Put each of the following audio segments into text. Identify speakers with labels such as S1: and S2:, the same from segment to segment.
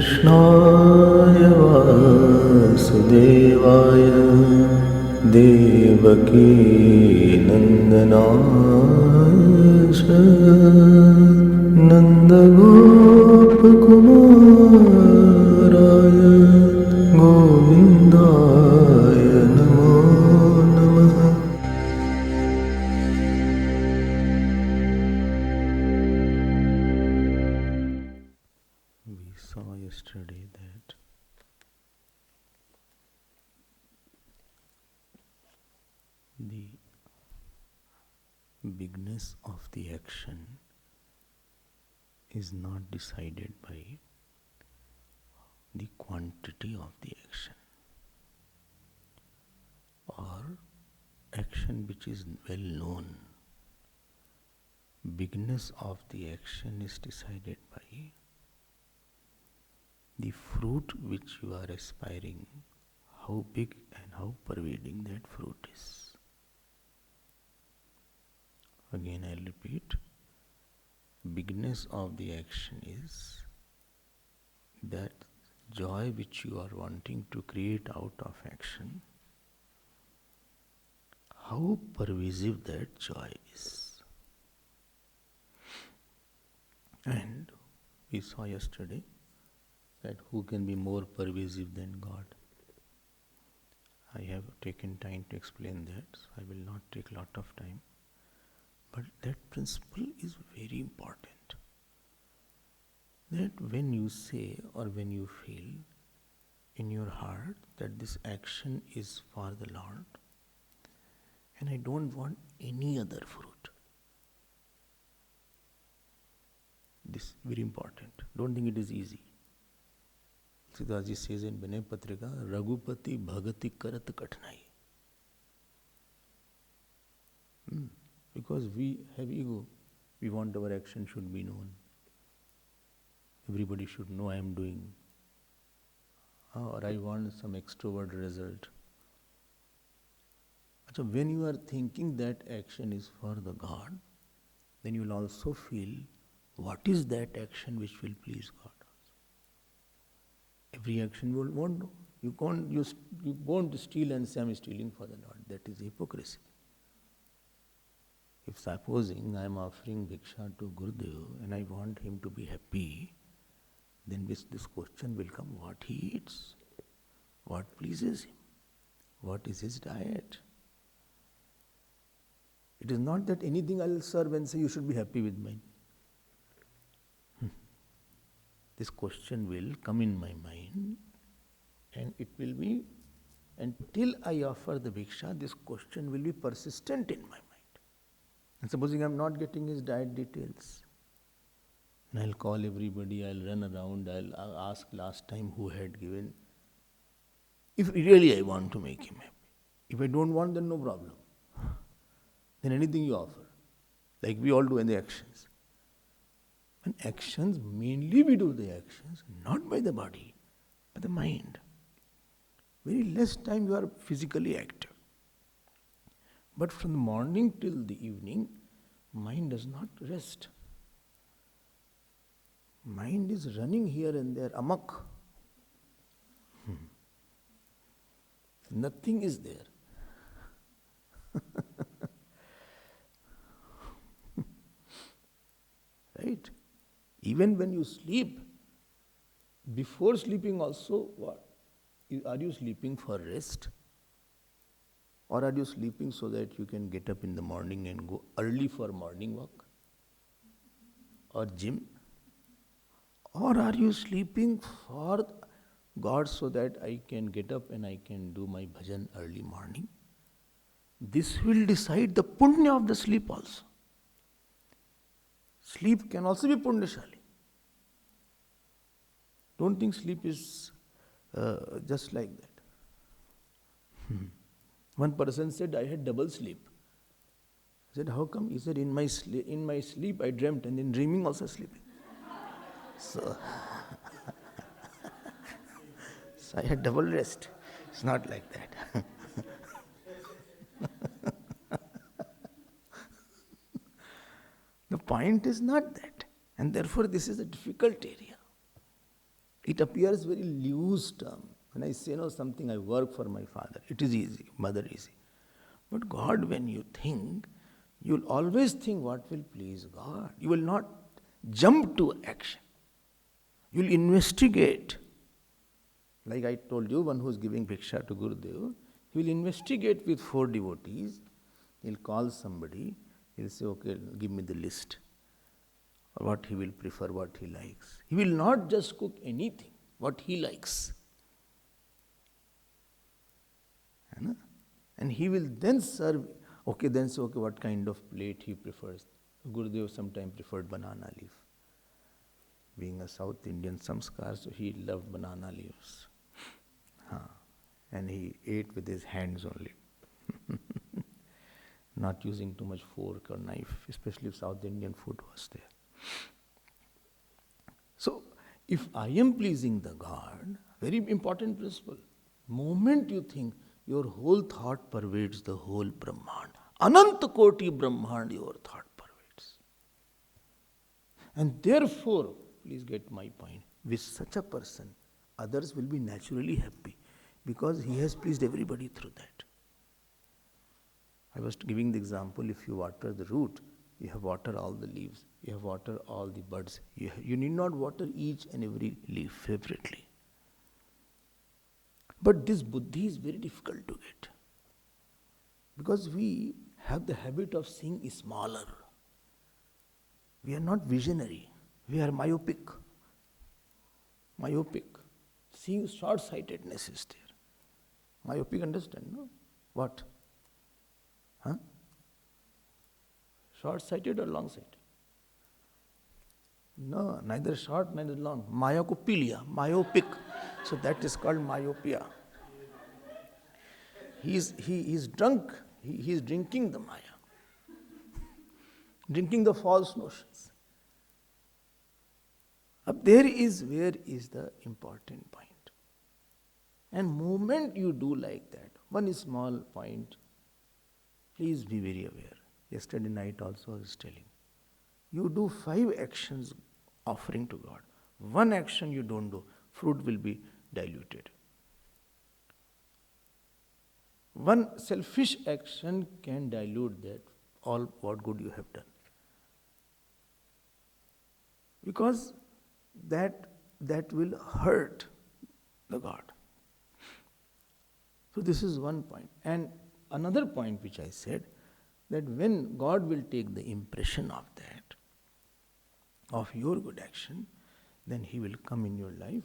S1: कृष्णाय वासुदेवाय देवकी नन्दनाय च नन्दगोपकुमाराय गोविन्दाय नमो नमः. We saw yesterday that the bigness of the action is not decided by the quantity of the action or action which is well known. Bigness of the action is decided by the fruit which you are aspiring, how big and how pervading that fruit is. Again I'll repeat, bigness of the action is that joy which you are wanting to create out of action, how pervasive that joy is. And we saw yesterday that who can be more pervasive than God. I have taken time to explain that, so I will not take a lot of time. But that principle is very important. That when you say or when you feel in your heart that this action is for the Lord and I don't want any other fruit. This is very important. Don't think it is easy. Siddhaji says in Vinay Patrika, Raghupati Bhagati Karat Katnai. Because we have ego. We want our action should be known. Everybody should know I am doing. Or I want some extrovert result. So when you are thinking that action is for the God, then you will also feel what is that action which will please God. Every action will won't do. You won't steal and say I am stealing for the Lord. That is hypocrisy. If supposing I am offering Bhiksha to Gurudev and I want him to be happy, then this question will come, what he eats, what pleases him, what is his diet. It is not that anything I will serve and say you should be happy with mine. This question will come in my mind and it will be, until I offer the Bhiksha, this question will be persistent in my mind. And supposing I am not getting his diet details, and I will call everybody, I will run around, I will ask last time who had given. If really I want to make him happy. If I don't want, then no problem. Then anything you offer, like we all do in the actions. And actions, mainly we do the actions, not by the body, by the mind. Very less time you are physically active. But from the morning till the evening, mind does not rest. Mind is running here and there, amok. Nothing is there. Right? Even when you sleep, before sleeping also, what? Are you sleeping for rest? Or are you sleeping so that you can get up in the morning and go early for morning walk? Or gym? Or are you sleeping for God so that I can get up and I can do my bhajan early morning? This will decide the punya of the sleep also. Sleep can also be punyashali. Don't think sleep is just like that. One person said, I had double sleep. I said, how come? He said, in my sleep I dreamt, and in dreaming also sleeping. So I had double rest. It's not like that. The point is not that. And therefore this is a difficult area. It appears very loose term. When I say something, I work for my father, it is easy, mother easy. But God, when you think, you will always think what will please God. You will not jump to action. You will investigate. Like I told you, one who is giving bhiksha to Gurudev, he will investigate with 4 devotees. He will call somebody. He will say, okay, give me the list. What he will prefer, what he likes. He will not just cook anything, what he likes. And he will then serve, what kind of plate he prefers. Gurudev sometimes preferred banana leaf. Being a South Indian samskar, so he loved banana leaves. And he ate with his hands only. Not using too much fork or knife, especially if South Indian food was there. So, if I am pleasing the God, very important principle, moment you think, your whole thought pervades the whole Brahmand. Ananta Koti Brahmand your thought pervades. And therefore, please get my point, with such a person, others will be naturally happy because he has pleased everybody through that. I was giving the example, if you water the root, you have water all the leaves, you have water all the buds. You need not water each and every leaf separately. But this buddhi is very difficult to get. Because we have the habit of seeing smaller. We are not visionary. We are myopic. Seeing short-sightedness is there. Myopic, understand, no? What? Short-sighted or long-sighted? No, neither short, neither long. Myopilia, myopic. So that is called myopia. He is drunk. He is drinking the Maya. Drinking the false notions. Up there is where is the important point. And moment you do like that, one small point, please be very aware. Yesterday night also I was telling. You do 5 actions offering to God. 1 action you don't do, fruit will be diluted. 1 selfish action can dilute that, all what good you have done. Because that will hurt the God. So this is one point. And another point which I said, that when God will take the impression of that, of your good action, then He will come in your life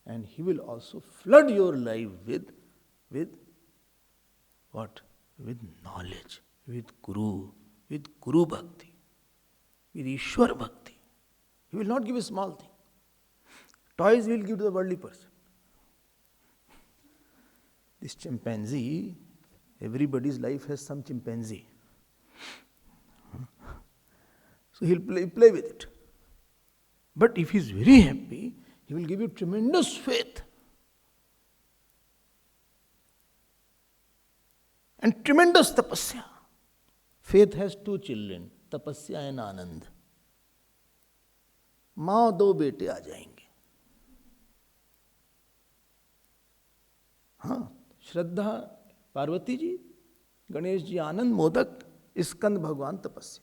S1: and He will also flood your life with what? With knowledge, with Guru Bhakti, with Ishwar Bhakti. He will not give a small thing. Toys He will give to the worldly person. This chimpanzee, everybody's life has some chimpanzee. So he'll play with it. But if he's very happy, he will give you tremendous faith. And tremendous tapasya. Faith has 2 children, tapasya and anand. माँ 2 बेटे आ जाएंगे. हाँ, श्रद्धा पार्वती जी, गणेश जी आनंद, मोदक, स्कंद भगवान तपस्या.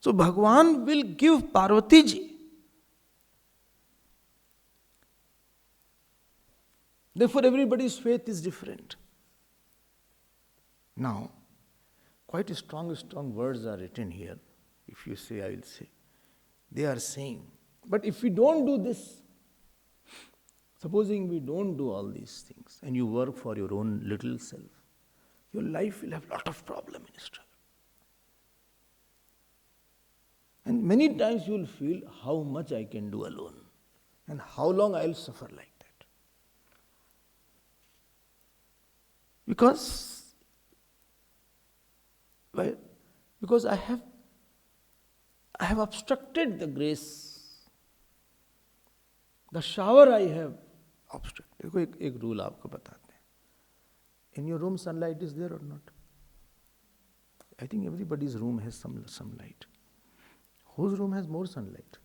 S1: So Bhagwan will give Parvati ji. Therefore everybody's faith is different. Now, quite strong words are written here. If you say, I will say. They are saying, but if we don't do this, supposing we don't do all these things and you work for your own little self, your life will have a lot of problem in struggle. And many times you will feel how much I can do alone and how long I will suffer like that. Because I have obstructed the grace. The shower I have obstructed. देखो एक rule आपको बताते हैं. In your room sunlight is there or not? I think everybody's room has some light. Whose room has more sunlight?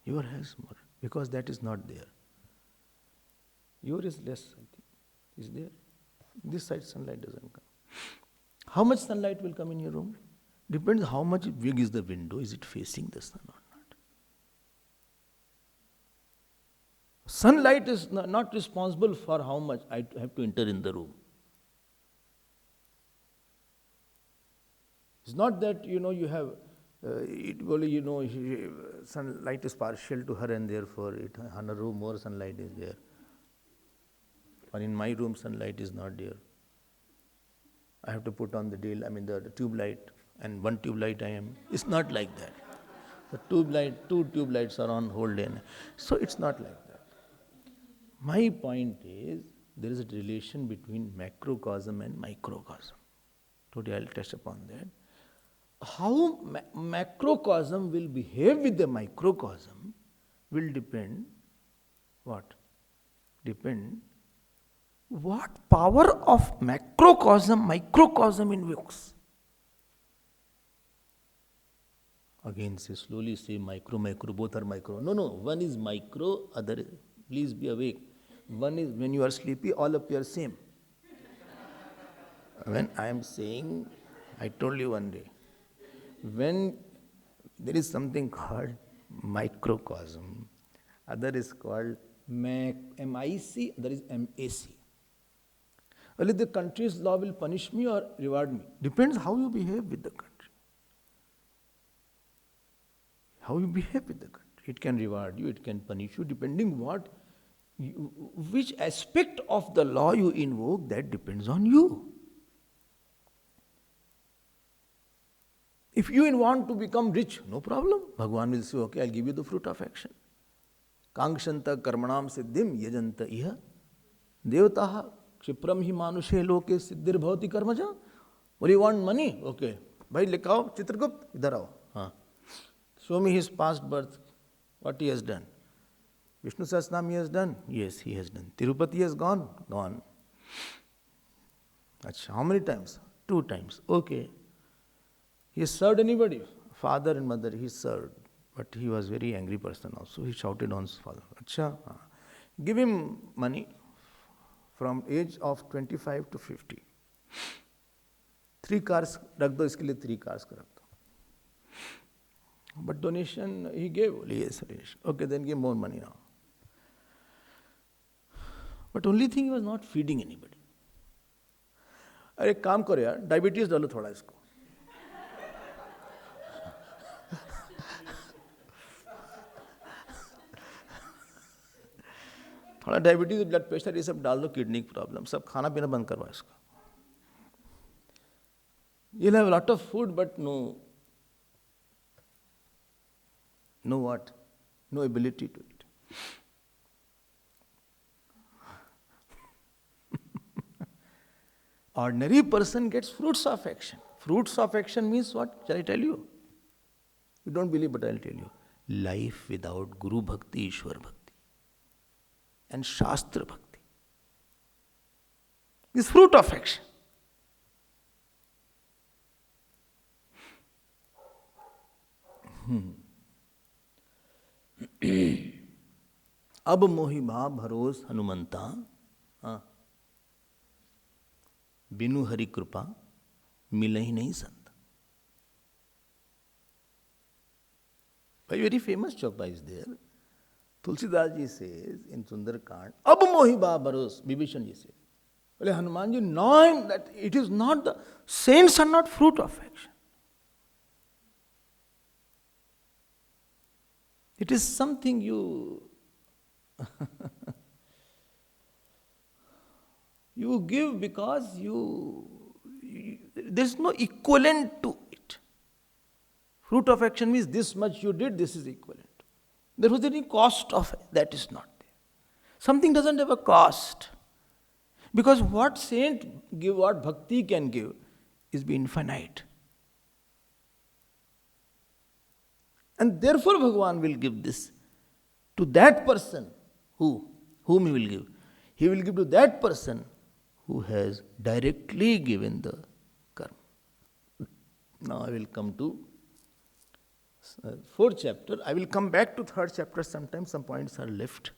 S1: Your has more, because that is not there. Your is less, I think. Is there? This side sunlight doesn't come. How much sunlight will come in your room? Depends how much big is the window. Is it facing the sun or not? Sunlight is not responsible for how much I have to enter in the room. It's not that, you have, it only, sunlight is partial to her and therefore in her room more sunlight is there. Or in my room sunlight is not there. I have to put on the tube light, and one tube light it's not like that. The two tube lights are on whole day. So it's not like that. My point is, there is a relation between macrocosm and microcosm. Today I'll touch upon that. How macrocosm will behave with the microcosm will depend what? Depend what power of macrocosm, microcosm invokes. Again, slowly say micro, both are micro. No, one is micro, other, please be awake. One is when you are sleepy, all appear same. When I am saying, I told you one day, when there is something called microcosm, other is called MIC, other is MAC. Well, the country's law will punish me or reward me. Depends how you behave with the country. How you behave with the country. It can reward you, it can punish you, depending which aspect of the law you invoke, that depends on you. If you want to become rich, no problem. Bhagavan will say, okay, I'll give you the fruit of action. Kangshanta karmanam siddhim yajanta iha devataha Kshipram hi manushe loke siddhir bhavati karmaja. What, you want money? Okay. Bhai likhao, Chitragupt, idhar aao. Haan. Show me his past birth, what he has done. Vishnu Sahasranam he has done? Yes, he has done. Tirupati has gone? Gone. Achha, how many times? 2 times. Okay. He has served anybody? Father and mother, he served. But he was very angry person also. He shouted on his father. Achha, give him money. From age of 25 to 50. 3 cars, rakh do iske liye 3 cars ka rakh do. But donation he gave. Yes, okay, then give more money now. But only thing, he was not feeding anybody. अरे एक काम करो यार, diabetes डालो थोड़ा इसको. थोड़ा diabetes, blood pressure, ये सब डाल दो, किडनी प्रॉब्लम, सब खाना पीना बंद करवा इसका. You'll have a lot of food, but no what? No ability to eat. Ordinary person gets fruits of action. Fruits of action means what? Shall I tell you? You don't believe, but I'll tell you. Life without Guru Bhakti, Ishwar Bhakti, and Shastra Bhakti is fruit of action. अब मोहि भाव भरोस हनुमंता, बिनु हरि कृपा मिले ही नहीं संत. Very famous chaupa is there. Tulsidas ji says in Sundarkand, अब मोहि भाव भरोस, Vibhishan ji says. Well, Hanuman ji, knowing that it is not the saints are not fruit of action. It is something you you give because there is no equivalent to it. Fruit of action means this much you did, this is equivalent. There was any cost of it, that is not there. Something doesn't have a cost. Because what saint give, what bhakti can give, is be infinite. And therefore Bhagavan will give this to that person whom he will give. He will give to that person who has directly given the karma. Now I will come to Fourth chapter. I will come back to third chapter sometime. Some points are left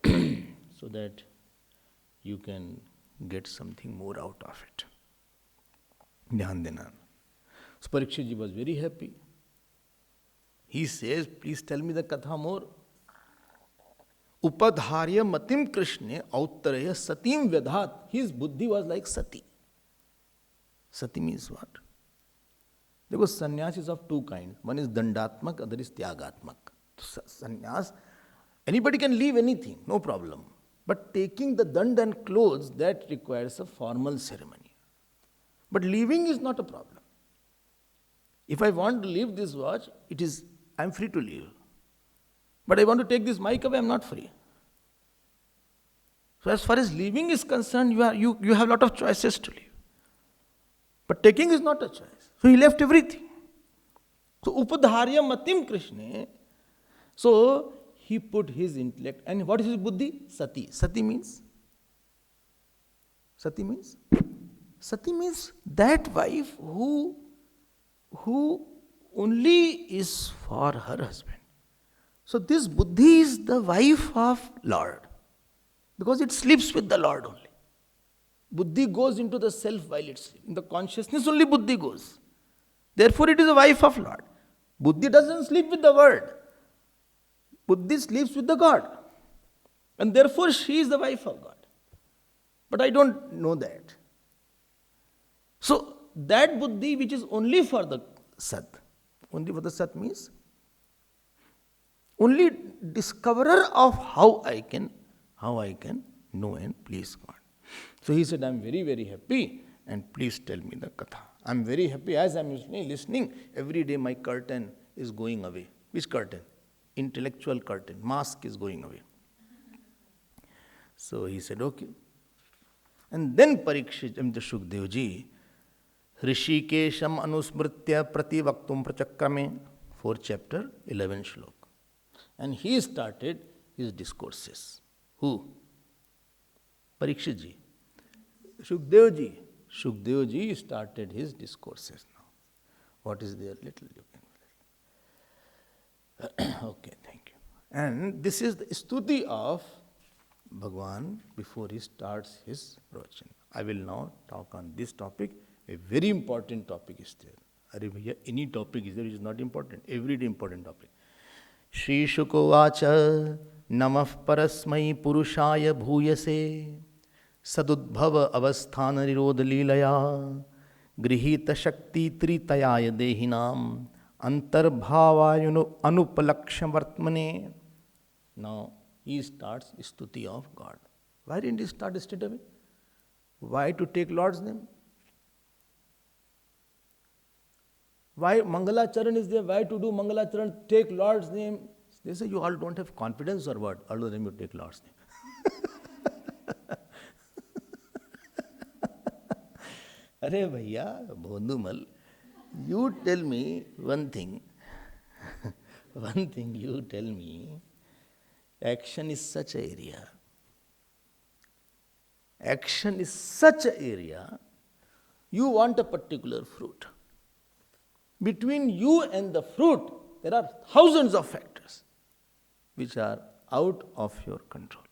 S1: so that you can get something more out of it. Dhyan dena. So Parikshit ji was very happy. He says, please tell me the katha more. Upadharya matim Krishne auttaraya satim vyadhat. His buddhi was like sati. Sati means what? Because sannyas is of two kinds. One is dandatmak, other is tyagatmak. Sannyas, anybody can leave anything, no problem. But taking the dand and clothes, that requires a formal ceremony. But leaving is not a problem. If I want to leave this watch, I am free to leave. But I want to take this mic away, I am not free. So as far as leaving is concerned, you have a lot of choices to leave. But taking is not a choice. So he left everything. So upadharya matim Krishna. So he put his intellect. And what is his buddhi? Sati. Sati means that wife who only is for her husband. So this buddhi is the wife of Lord. Because it sleeps with the Lord only. Buddhi goes into the self while it sleeps. In the consciousness only buddhi goes. Therefore it is a wife of Lord. Buddhi doesn't sleep with the word. Buddhi sleeps with the God. And therefore she is the wife of God. But I don't know that. So that buddhi which is only for the Sat. Only for the Sat means only discoverer of how I can know and please God. So he said, I am very, very happy and please tell me the katha. I am very happy as I am listening. Every day my curtain is going away. Which curtain? Intellectual curtain. Mask is going away. So he said, okay. And then Parikshit, Shukdev ji, Rishikesham anusmritya prativaktum prachakrame, 4th chapter, 11th shlok. And he started his discourses. Who? Parikshit ji. Shukdev ji. Shukdev ji started his discourses now. What is there? Little you can. Okay, thank you. And this is the stuti of Bhagavan before he starts his pravachan. I will now talk on this topic. A very important topic is there. Are bhaiya, any topic is there which is not important. Everyday important topic. Shri Shukovacha Namah Parasmai Purushaya Bhuyase Sadudbhava Avasthana Nirodha Leelaya Grihita Shakti Tritayaya Dehinam Antarbhavayunu Anupalaksham Vartmane. Now he starts stuti of God. Why didn't he start straight away? Why to take Lord's name? Why Mangalacharan is there? Why to do Mangalacharan? Take Lord's name. They say you all don't have confidence or what? All of them you take Lord's name. Arey bhaiya, Bhondumal, you tell me one thing. One thing you tell me. Action is such an area. Action is such an area. You want a particular fruit. Between you and the fruit, there are thousands of factors which are out of your control.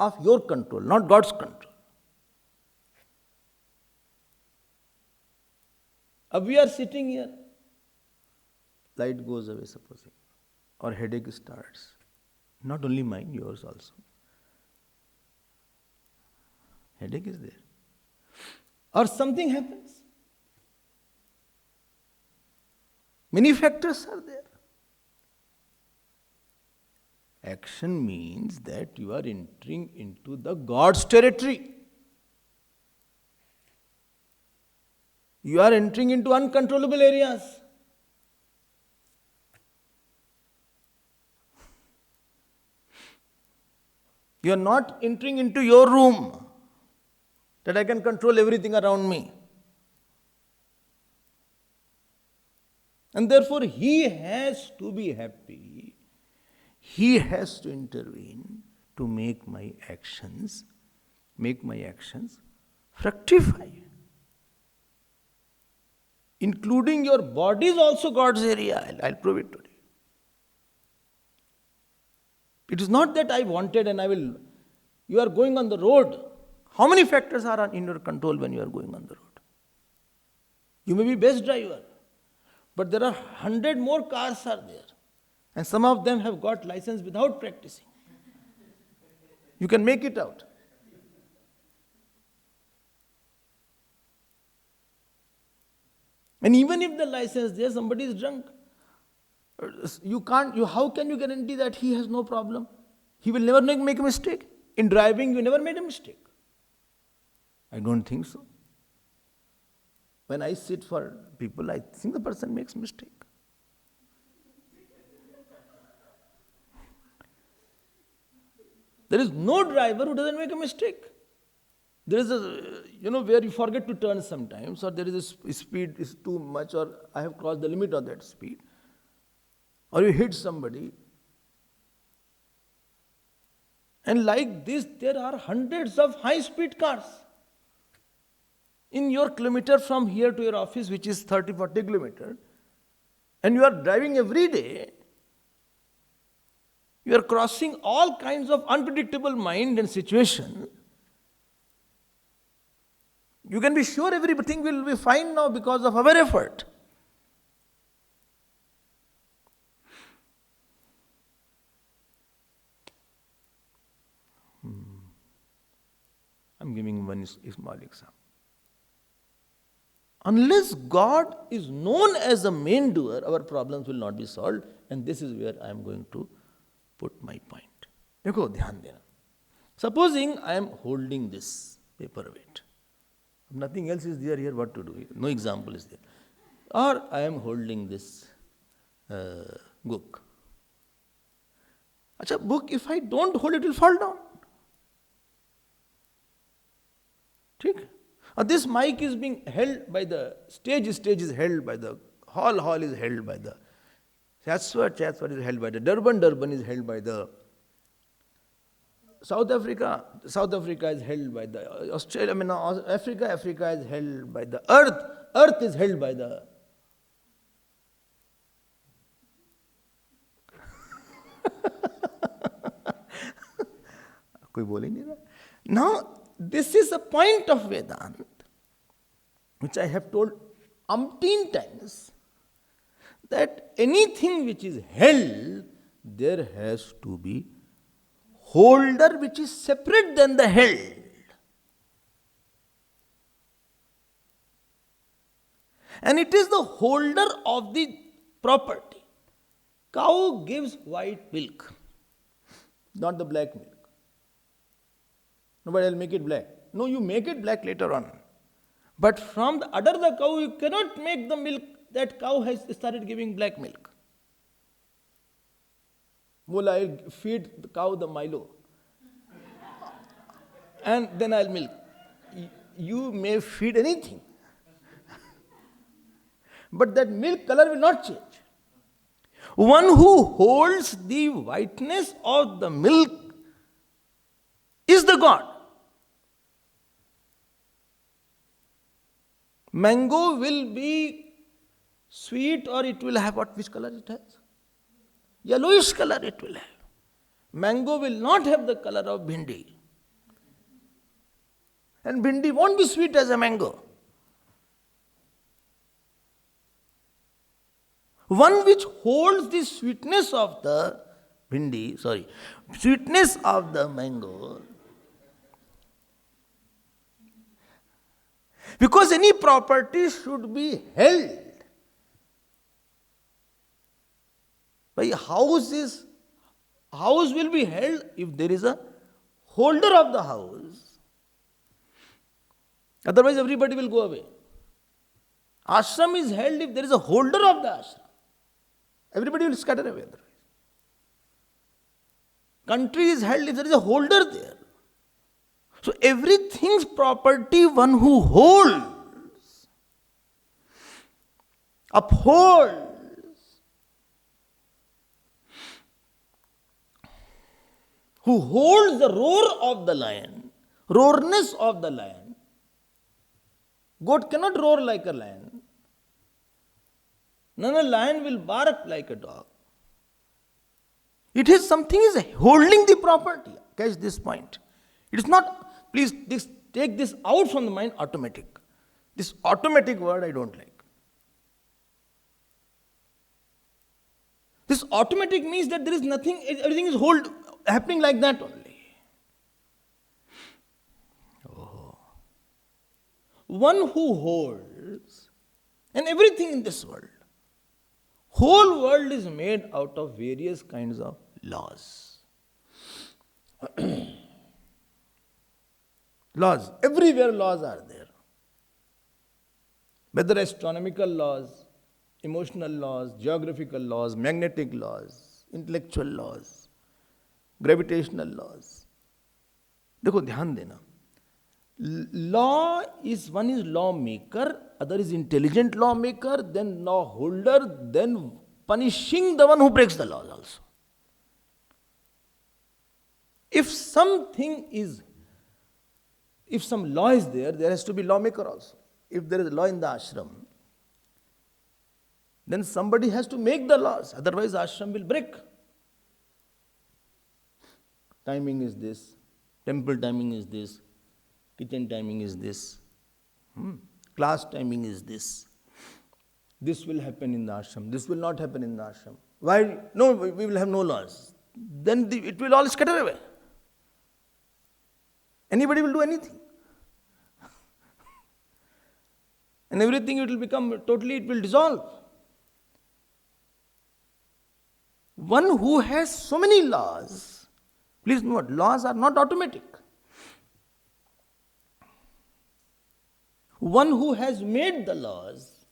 S1: Of your control, not God's control. We are sitting here, light goes away, supposing, or headache starts. Not only mine, yours also. Headache is there. Or something happens. Many factors are there. Action means that you are entering into the God's territory. You are entering into uncontrollable areas. You are not entering into your room that I can control everything around me. And therefore he has to be happy. He has to intervene to make my actions fructify. including your body is also God's area. I'll prove it today. It is not that I wanted and I will. You are going on the road. How many factors are in your control when you are going on the road? You may be best driver, but there are 100 more cars are there. And some of them have got license without practicing. You can make it out. And even if the license there, somebody is drunk. How can you guarantee that he has no problem? He will never make a mistake. In driving, you never made a mistake. I don't think so. When I sit for people, I think the person makes mistake. There is no driver who doesn't make a mistake. There is where you forget to turn sometimes, or there is a speed is too much, or I have crossed the limit of that speed. Or you hit somebody. And like this, there are hundreds of high-speed cars. In your kilometer from here to your office, which is 30-40 kilometers, and you are driving every day, you are crossing all kinds of unpredictable mind and situation. You can be sure everything will be fine now because of our effort. I'm giving one small example. Unless God is known as the main doer, our problems will not be solved, and this is where I am going to put my point. Dekho, dhyan dena. Supposing I am holding this paperweight. Nothing else is there here, what to do? No example is there. Or I am holding this book. Acha, book, if I don't hold it, will fall down. ठीक? This mic is being held by the stage is held by the hall is held by the Ch4 is held by the Durban is held by the South Africa is held by the Africa is held by the earth is held by the कोई बोल ही नहीं रहा. Now this is a point of Vedanta, which I have told umpteen times, that anything which is held, there has to be holder which is separate than the held. And it is the holder of the property. Cow gives white milk, not the black milk. Nobody will make it black. No, you make it black later on. But from the udder of the cow, you cannot make the milk. That cow has started giving black milk. Well, I'll feed the cow the Milo. And then I'll milk. You may feed anything. But that milk color will not change. One who holds the whiteness of the milk is the God. Mango will be sweet, or it will have which color it has? Yellowish color it will have. Mango will not have the color of bhindi. And bhindi won't be sweet as a mango. One which holds the sweetness of the sweetness of the mango. Because any property should be held. By house will be held if there is a holder of the house. Otherwise everybody will go away. Ashram is held if there is a holder of the ashram. Everybody will scatter away otherwise. Country is held if there is a holder there. So everything's property, one who holds, upholds, who holds the roar of the lion, roarness of the lion. Goat cannot roar like a lion. Then a lion will bark like a dog. It is something is holding the property. Catch this point. It is not, please take this out from the mind, automatic. This automatic word I don't like. This automatic means that there is nothing, everything is happening like that only. Oh. One who holds, and everything in this world, whole world is made out of various kinds of laws. Laws. Everywhere laws are there. Whether astronomical laws, emotional laws, geographical laws, magnetic laws, intellectual laws, gravitational laws. देखो ध्यान देना. Law is, one is lawmaker, other is intelligent lawmaker, then law holder, then punishing the one who breaks the laws also. If some law is there, there has to be lawmaker also. If there is a law in the ashram, then somebody has to make the laws, otherwise ashram will break. Timing is this, temple timing is this, kitchen timing is this, class timing is this. This will happen in the ashram, this will not happen in the ashram. Why? No, we will have no laws. Then it will all scatter away. Anybody will do anything. And everything it will become, totally it will dissolve. One who has so many laws, please note, laws are not automatic. One who has made the laws,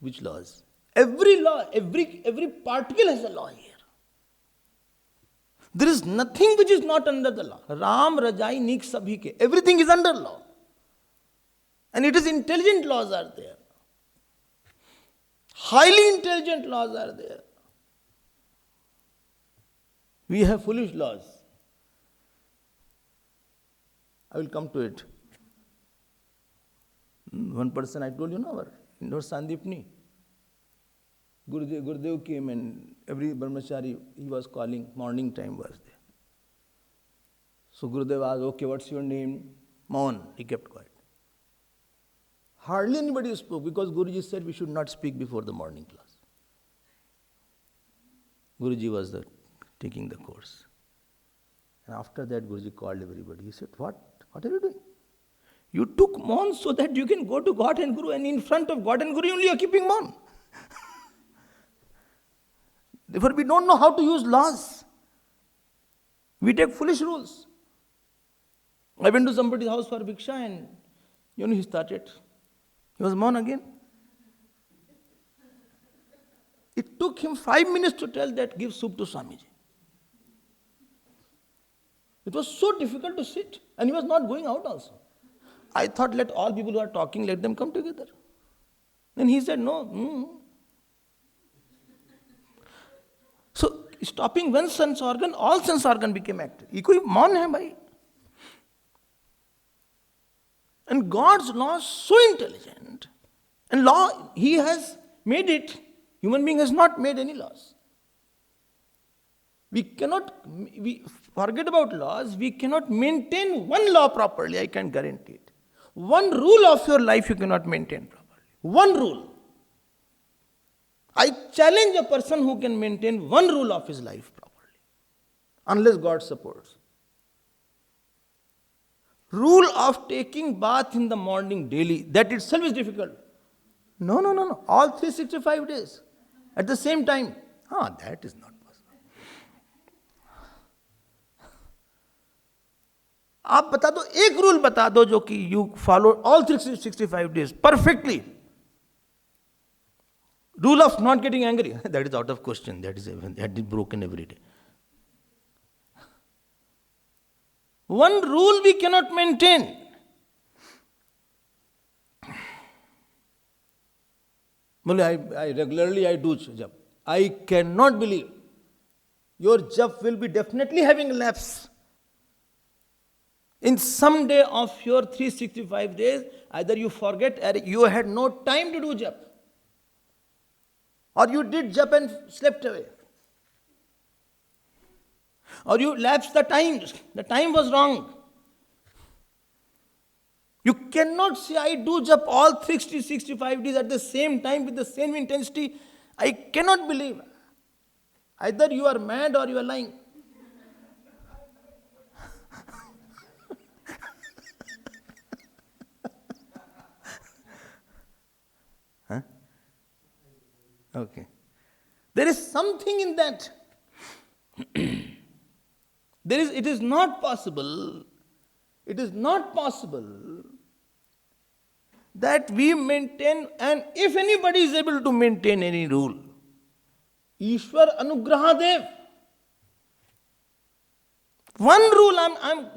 S1: which laws? Every law, every particle has a law here. There is nothing which is not under the law. Ram, Rajai, Nik, Sabhi ke. Everything is under law. And it is intelligent laws are there. Highly intelligent laws are there. We have foolish laws. I will come to it. One person I told you now, Indore Sandipni. Gurudev came and every brahmachari he was calling, morning time was there. So Gurudev asked, okay, what's your name? Mohan. He kept quiet. Hardly anybody spoke because Guruji said we should not speak before the morning class. Guruji was taking the course. And after that Guruji called everybody. He said, what are you doing? You took Mohan so that you can go to God and Guru, and in front of God and Guru only you are keeping Mohan. Therefore we don't know how to use laws. We take foolish rules. I went to somebody's house for Bhiksha and he started. He was Mohan again. It took him 5 minutes to tell that give soup to Swamiji. It was so difficult to sit, and he was not going out also. I thought let all people who are talking, let them come together. Then he said no. So stopping one sense organ, all sense organ became active. Ye koi Mohan hai bhai. And God's law is so intelligent. And law, He has made it. Human being has not made any laws. We forget about laws, we cannot maintain one law properly, I can guarantee it. One rule of your life you cannot maintain properly. One rule. I challenge a person who can maintain one rule of his life properly. Unless God supports. Rule of taking bath in the morning daily, that itself is difficult. No. All 365 days at the same time. That is not possible. आप बता दो, एक rule बता दो जो कि you follow all 365 days perfectly. Rule of not getting angry, that is out of question. That is broken every day. One rule we cannot maintain. I regularly do jap. I cannot believe your jap will be definitely having lapse. In some day of your 365 days, either you forget or you had no time to do jap. Or you did jap and slept away. Or you lapsed the times. The time was wrong. You cannot say, I do jap all 60, 65 days at the same time with the same intensity. I cannot believe. Either you are mad or you are lying. Huh? Okay. There is something in that. It is not possible that we maintain, and if anybody is able to maintain any rule, Ishwar Anugraha Dev. One rule,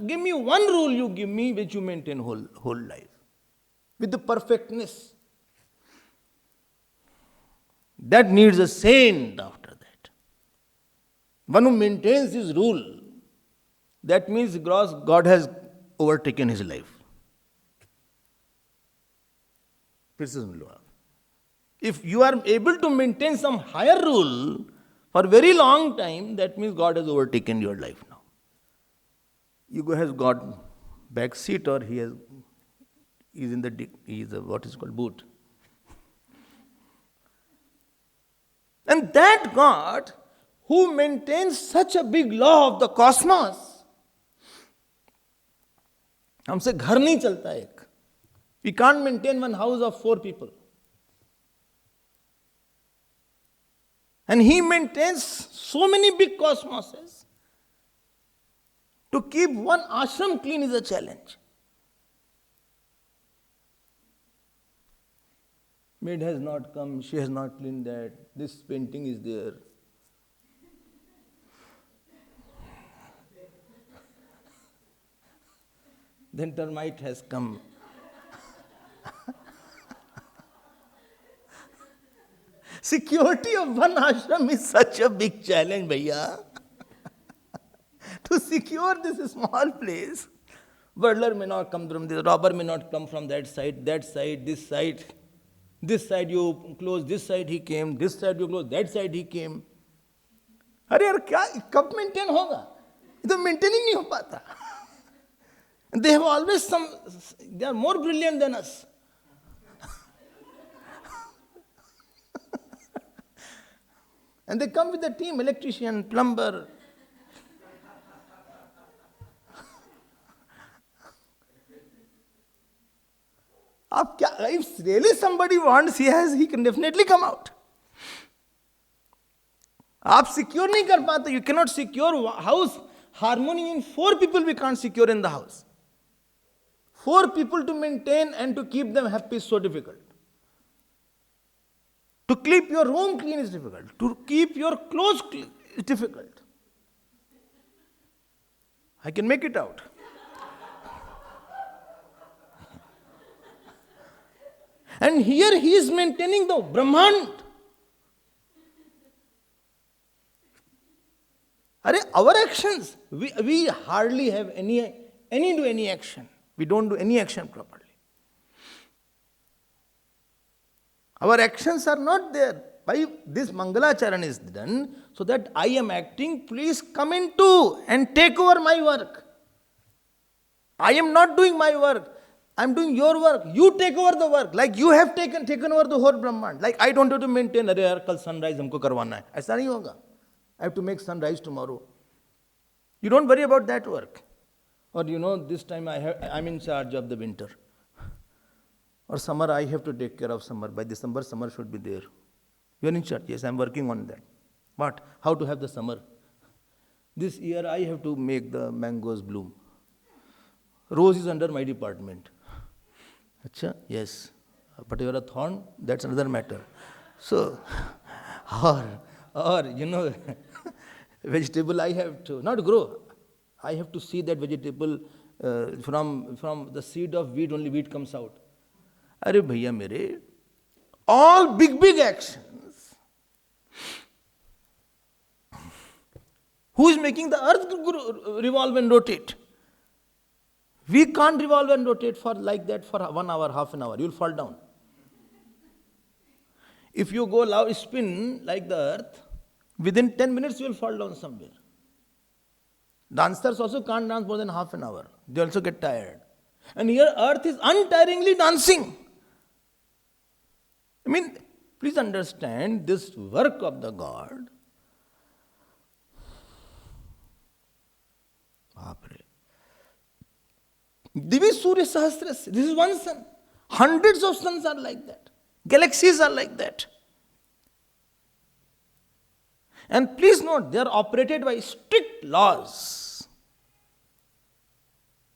S1: give me one rule you give me which you maintain whole life. With the perfectness. That needs a saint after that. One who maintains his rule, that means God has overtaken his life. If you are able to maintain some higher rule for a very long time, that means God has overtaken your life now. Ego has got back seat, or he is what is called boot. And that God who maintains such a big law of the cosmos, हमसे घर नहीं चलता एक. We can't maintain one house of 4 people. And he maintains so many big cosmoses. To keep one ashram clean is a challenge. Maid has not come, she has not cleaned that, this painting is there. Then termite has come. Security of one ashram is such a big challenge, bhaiya. To secure this small place, burglar may not come from this, robber may not come from that side, this side. This side you close, this side he came, this side you close, that side he came. अरे यार क्या कब maintain होगा? ये तो maintaining नहीं हो पाता. They have always they are more brilliant than us. And they come with a team, electrician, plumber. If really somebody wants, he can definitely come out. आप secure नहीं कर पाते. You cannot secure house. Harmony in 4 people we can't secure in the house. 4 people to maintain and to keep them happy is so difficult. To keep your room clean is difficult. To keep your clothes clean is difficult. I can make it out. And here he is maintaining the Brahmand. Our actions, we hardly have any action. We don't do any action properly. Our actions are not there. Why this Mangalacharan is done? So that I am acting, please come in too and take over my work. I am not doing my work. I am doing your work. You take over the work. Like you have taken over the whole Brahman. Like I don't have to maintain, अरे यार कल sunrise हमको करवाना है. ऐसा नहीं होगा. I have to make sunrise tomorrow. You don't worry about that work. Or this time I'm in charge of the winter. Or summer, I have to take care of summer. By December, summer should be there. You are in charge. Yes, I'm working on that. What? How to have the summer? This year, I have to make the mangoes bloom. Rose is under my department. Achha? Yes. But you are a thorn, that's another matter. So, or vegetable I have to, not grow. I have to see that vegetable from the seed of wheat, only wheat comes out. अरे भैया मेरे, all big actions. Who is making the earth revolve and rotate? We can't revolve and rotate for like that for 1 hour, half an hour. You will fall down. If you go spin like the earth, within 10 minutes you will fall down somewhere. Dancers also can't dance more than half an hour. They also get tired. And here earth is untiringly dancing. I mean, please understand this work of the God. Divi Surya Sahasrasya. This is one sun. Hundreds of suns are like that. Galaxies are like that. And please note, they are operated by strict laws.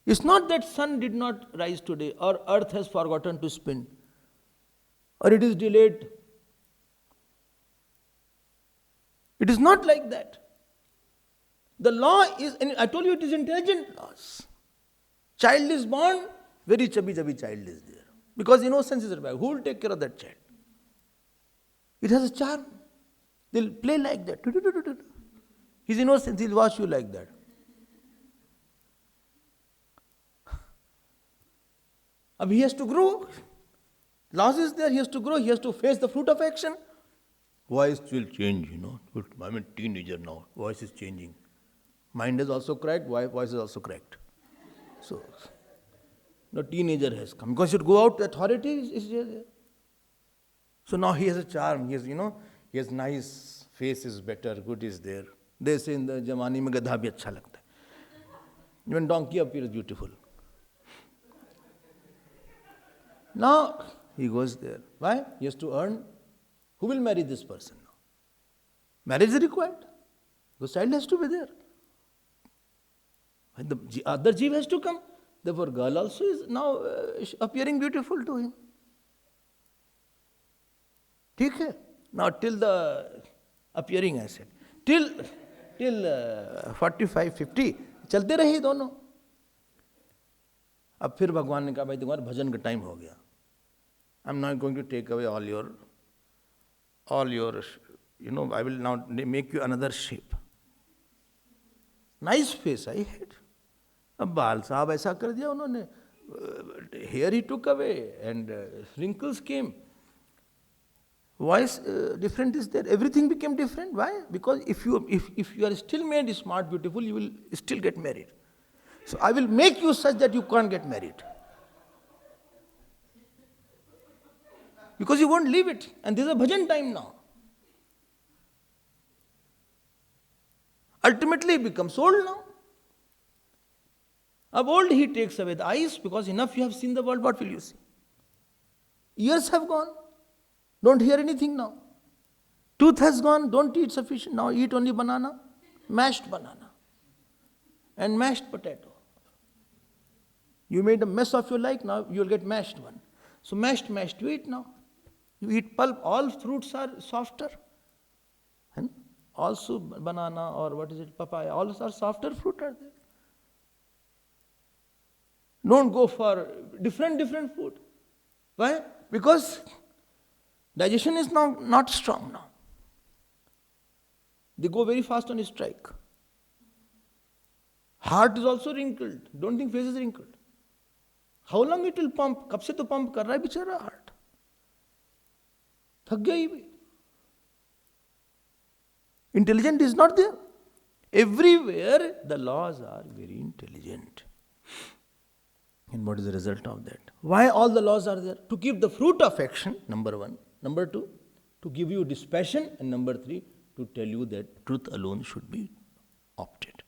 S1: It's not that sun did not rise today, or earth has forgotten to spin, or it is delayed. It is not like that. The law is, I told you, it is intelligent laws. Child is born, very chubby child is there. Because innocence is required. Who will take care of that child? It has a charm. They'll play like that. His innocence, he'll watch you like that. He has to grow. Laws is there, he has to grow, he has to face the fruit of action. Voice will change, I'm a teenager now, voice is changing. Mind is also cracked, voice is also cracked. So, teenager has come. Because you go out, authority is there. So now he has a charm, he has nice, face is better, good is there. They say in the Jamani mein gadha bhi acha lagta hai. Even donkey appears beautiful. Now, he goes there. Why? He has to earn. Who will marry this person now? Marriage is required. The child has to be there. And the other jeev has to come. Therefore, girl also is now appearing beautiful to him. ठीक है? Now, till the appearing, I said. Till 45, 50, चलते रहे दोनों. अब फिर भगवान ने कहा, भाई तुम्हारा भजन का टाइम हो गया. I'm not going to take away all your, I will now make you another shape. Nice face I had. अब बाल साहब ऐसा कर दिया उन्होंने. Hair he took away and wrinkles came. Voice different is there. Everything became different. Why? Because if you are still made smart, beautiful, you will still get married. So I will make you such that you can't get married. Because you won't leave it. And this is a bhajan time now. Ultimately, it becomes old now. Of old, he takes away the eyes because enough you have seen the world, what will you see? Ears have gone. Don't hear anything now. Tooth has gone. Don't eat sufficient. Now eat only banana. Mashed banana. And mashed potato. You made a mess of your life, now you will get mashed one. So mashed, you eat now. You eat pulp, all fruits are softer. And also banana or papaya, all are softer fruit are there. Don't go for different food. Why? Because digestion is now not strong now. They go very fast on a strike. Heart is also wrinkled. Don't think face is wrinkled. How long it will pump? कब से तो pump कर रहा है बेचारा heart. थक गया ही भी. Intelligent is not there. Everywhere the laws are very intelligent. And what is the result of that? Why all the laws are there? To keep the fruit of action, number one. Number two, to give you dispassion. And number three, to tell you that truth alone should be opted.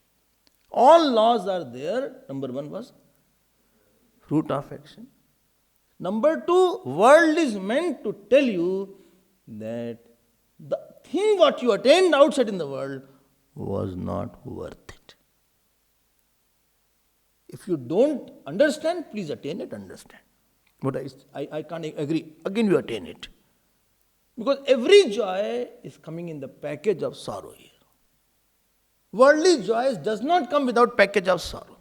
S1: All laws are there. Number one was fruit of action. Number two, world is meant to tell you that the thing what you attained outside in the world was not worth it. If you don't understand, please attain it, understand. But I can't agree. Again you attain it. Because every joy is coming in the package of sorrow here. Worldly joy does not come without package of sorrow.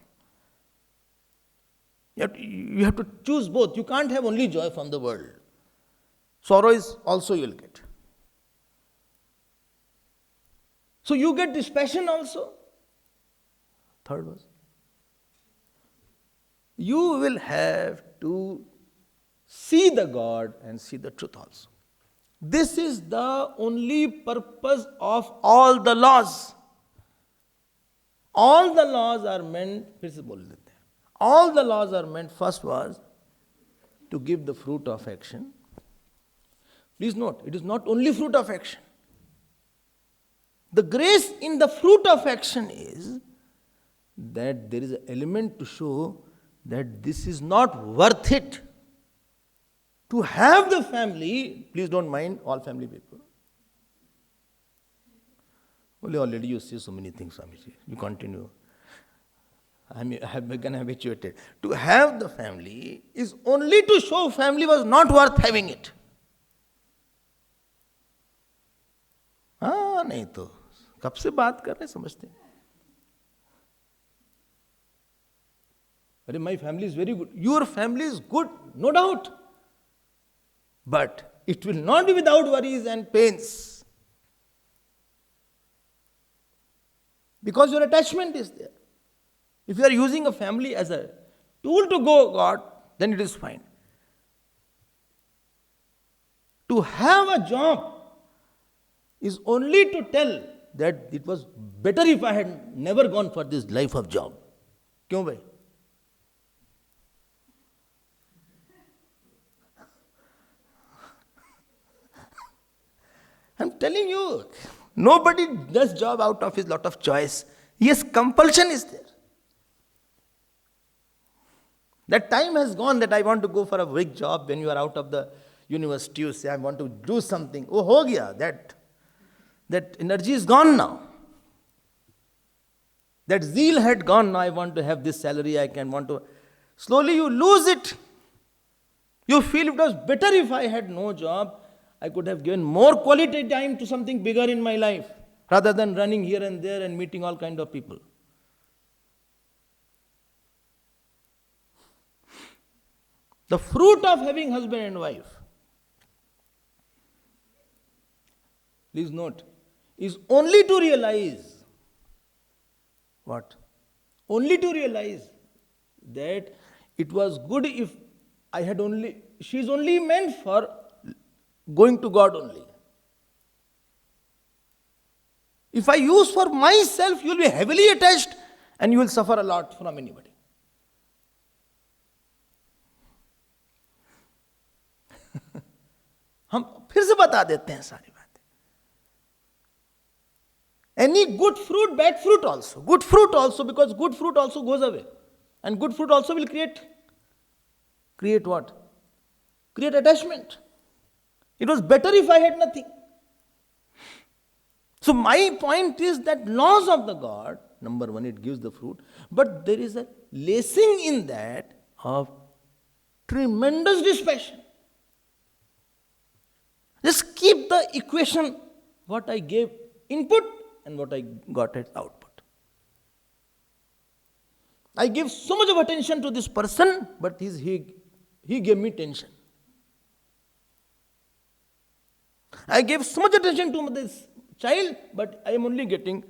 S1: You have to choose both. You can't have only joy from the world. Sorrow is also you will get. So you get dispassion also. Third was, you will have to see the God and see the truth also. This is the only purpose of all the laws. All the laws are meant, फिर से बोल देते हैं, all the laws are meant, first was to give the fruit of action. Please note, it is not only fruit of action. The grace in the fruit of action is that there is an element to show that this is not worth it. To have the family, please don't mind all family people. Well, already you see so many things, Swamiji. You continue. I have become habituated. To have the family is only to show family was not worth having it. हाँ नहीं तो कब से बात कर रहे समझते हैं. अरे my family is very good. Your family is good, no doubt. But it will not be without worries and pains. Because your attachment is there. If you are using a family as a tool to go God, then it is fine. To have a job is only to tell that it was better if I had never gone for this life of job. क्यों भाई? I'm telling you, nobody does job out of his lot of choice. Yes, compulsion is there. That time has gone that I want to go for a big job when you are out of the university, you say I want to do something. Oh, ho gaya. That energy is gone now. That zeal had gone. Now I want to have this salary, I can want to. Slowly you lose it. You feel it was better if I had no job. I could have given more quality time to something bigger in my life rather than running here and there and meeting all kind of people. The fruit of having husband and wife, please note, is only to realize what? Only to realize that it was good if I had only, she is only meant for going to God only. If I use for myself, you will be heavily attached and you will suffer a lot from anybody. हम फिर से बता देते हैं सारी बातें. Any good fruit, bad fruit also. Good fruit also, because good fruit also goes away. And good fruit also will create what? Create attachment. It was better if I had nothing. So my point is that laws of the God, number one, it gives the fruit, but there is a lacing in that of tremendous dispassion. Just keep the equation, what I gave input and what I got as output. I gave so much of attention to this person, but he gave me tension. I gave so much attention to this child, but I am only getting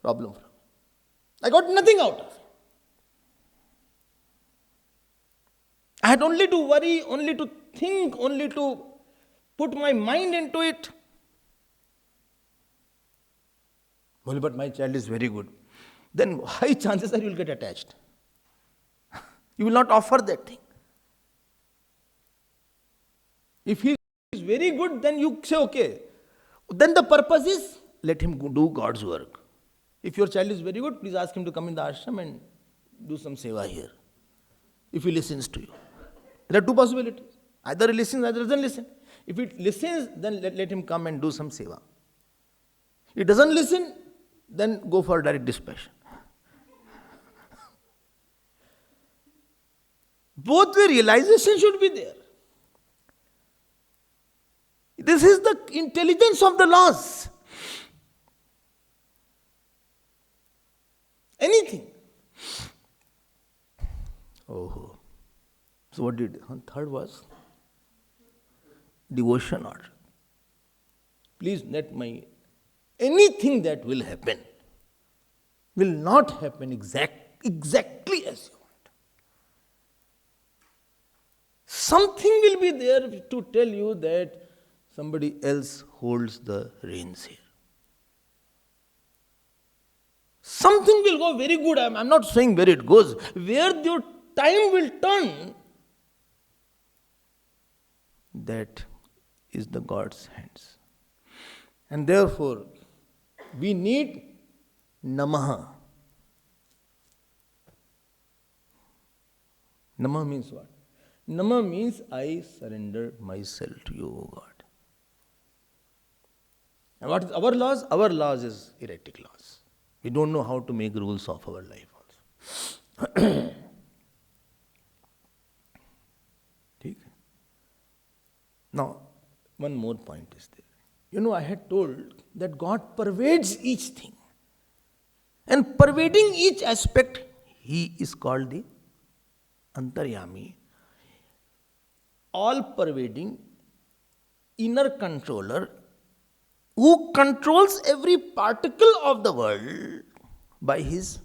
S1: problem from it. I got nothing out of it. I had only to worry, only to think, only to put my mind into it. Well, but my child is very good. Then high chances are you will get attached. You will not offer that thing. If he is very good, then you say, okay. Then the purpose is, let him do God's work. If your child is very good, please ask him to come in the ashram and do some seva here. If he listens to you. There are two possibilities. Either he listens, either doesn't listen. If he listens, then let him come and do some seva. If he doesn't listen, then go for direct dispassion. Both way realization should be there. This is the intelligence of the laws. Anything. Oh. So what did third was devotion order. Please let anything that will happen will not happen exactly as you want. Something will be there to tell you that somebody else holds the reins here. Something will go very good. I'm not saying where it goes. Where your time will turn, that is the God's hands. And therefore, we need Namaha. Namaha means what? Namaha means I surrender myself to you, O God. And what is our laws? Our laws is erratic laws. We don't know how to make rules of our life also. Now, one more point is there. I had told that God pervades each thing. And pervading each aspect, He is called the Antaryami. All-pervading, inner controller, who controls every particle of the world by his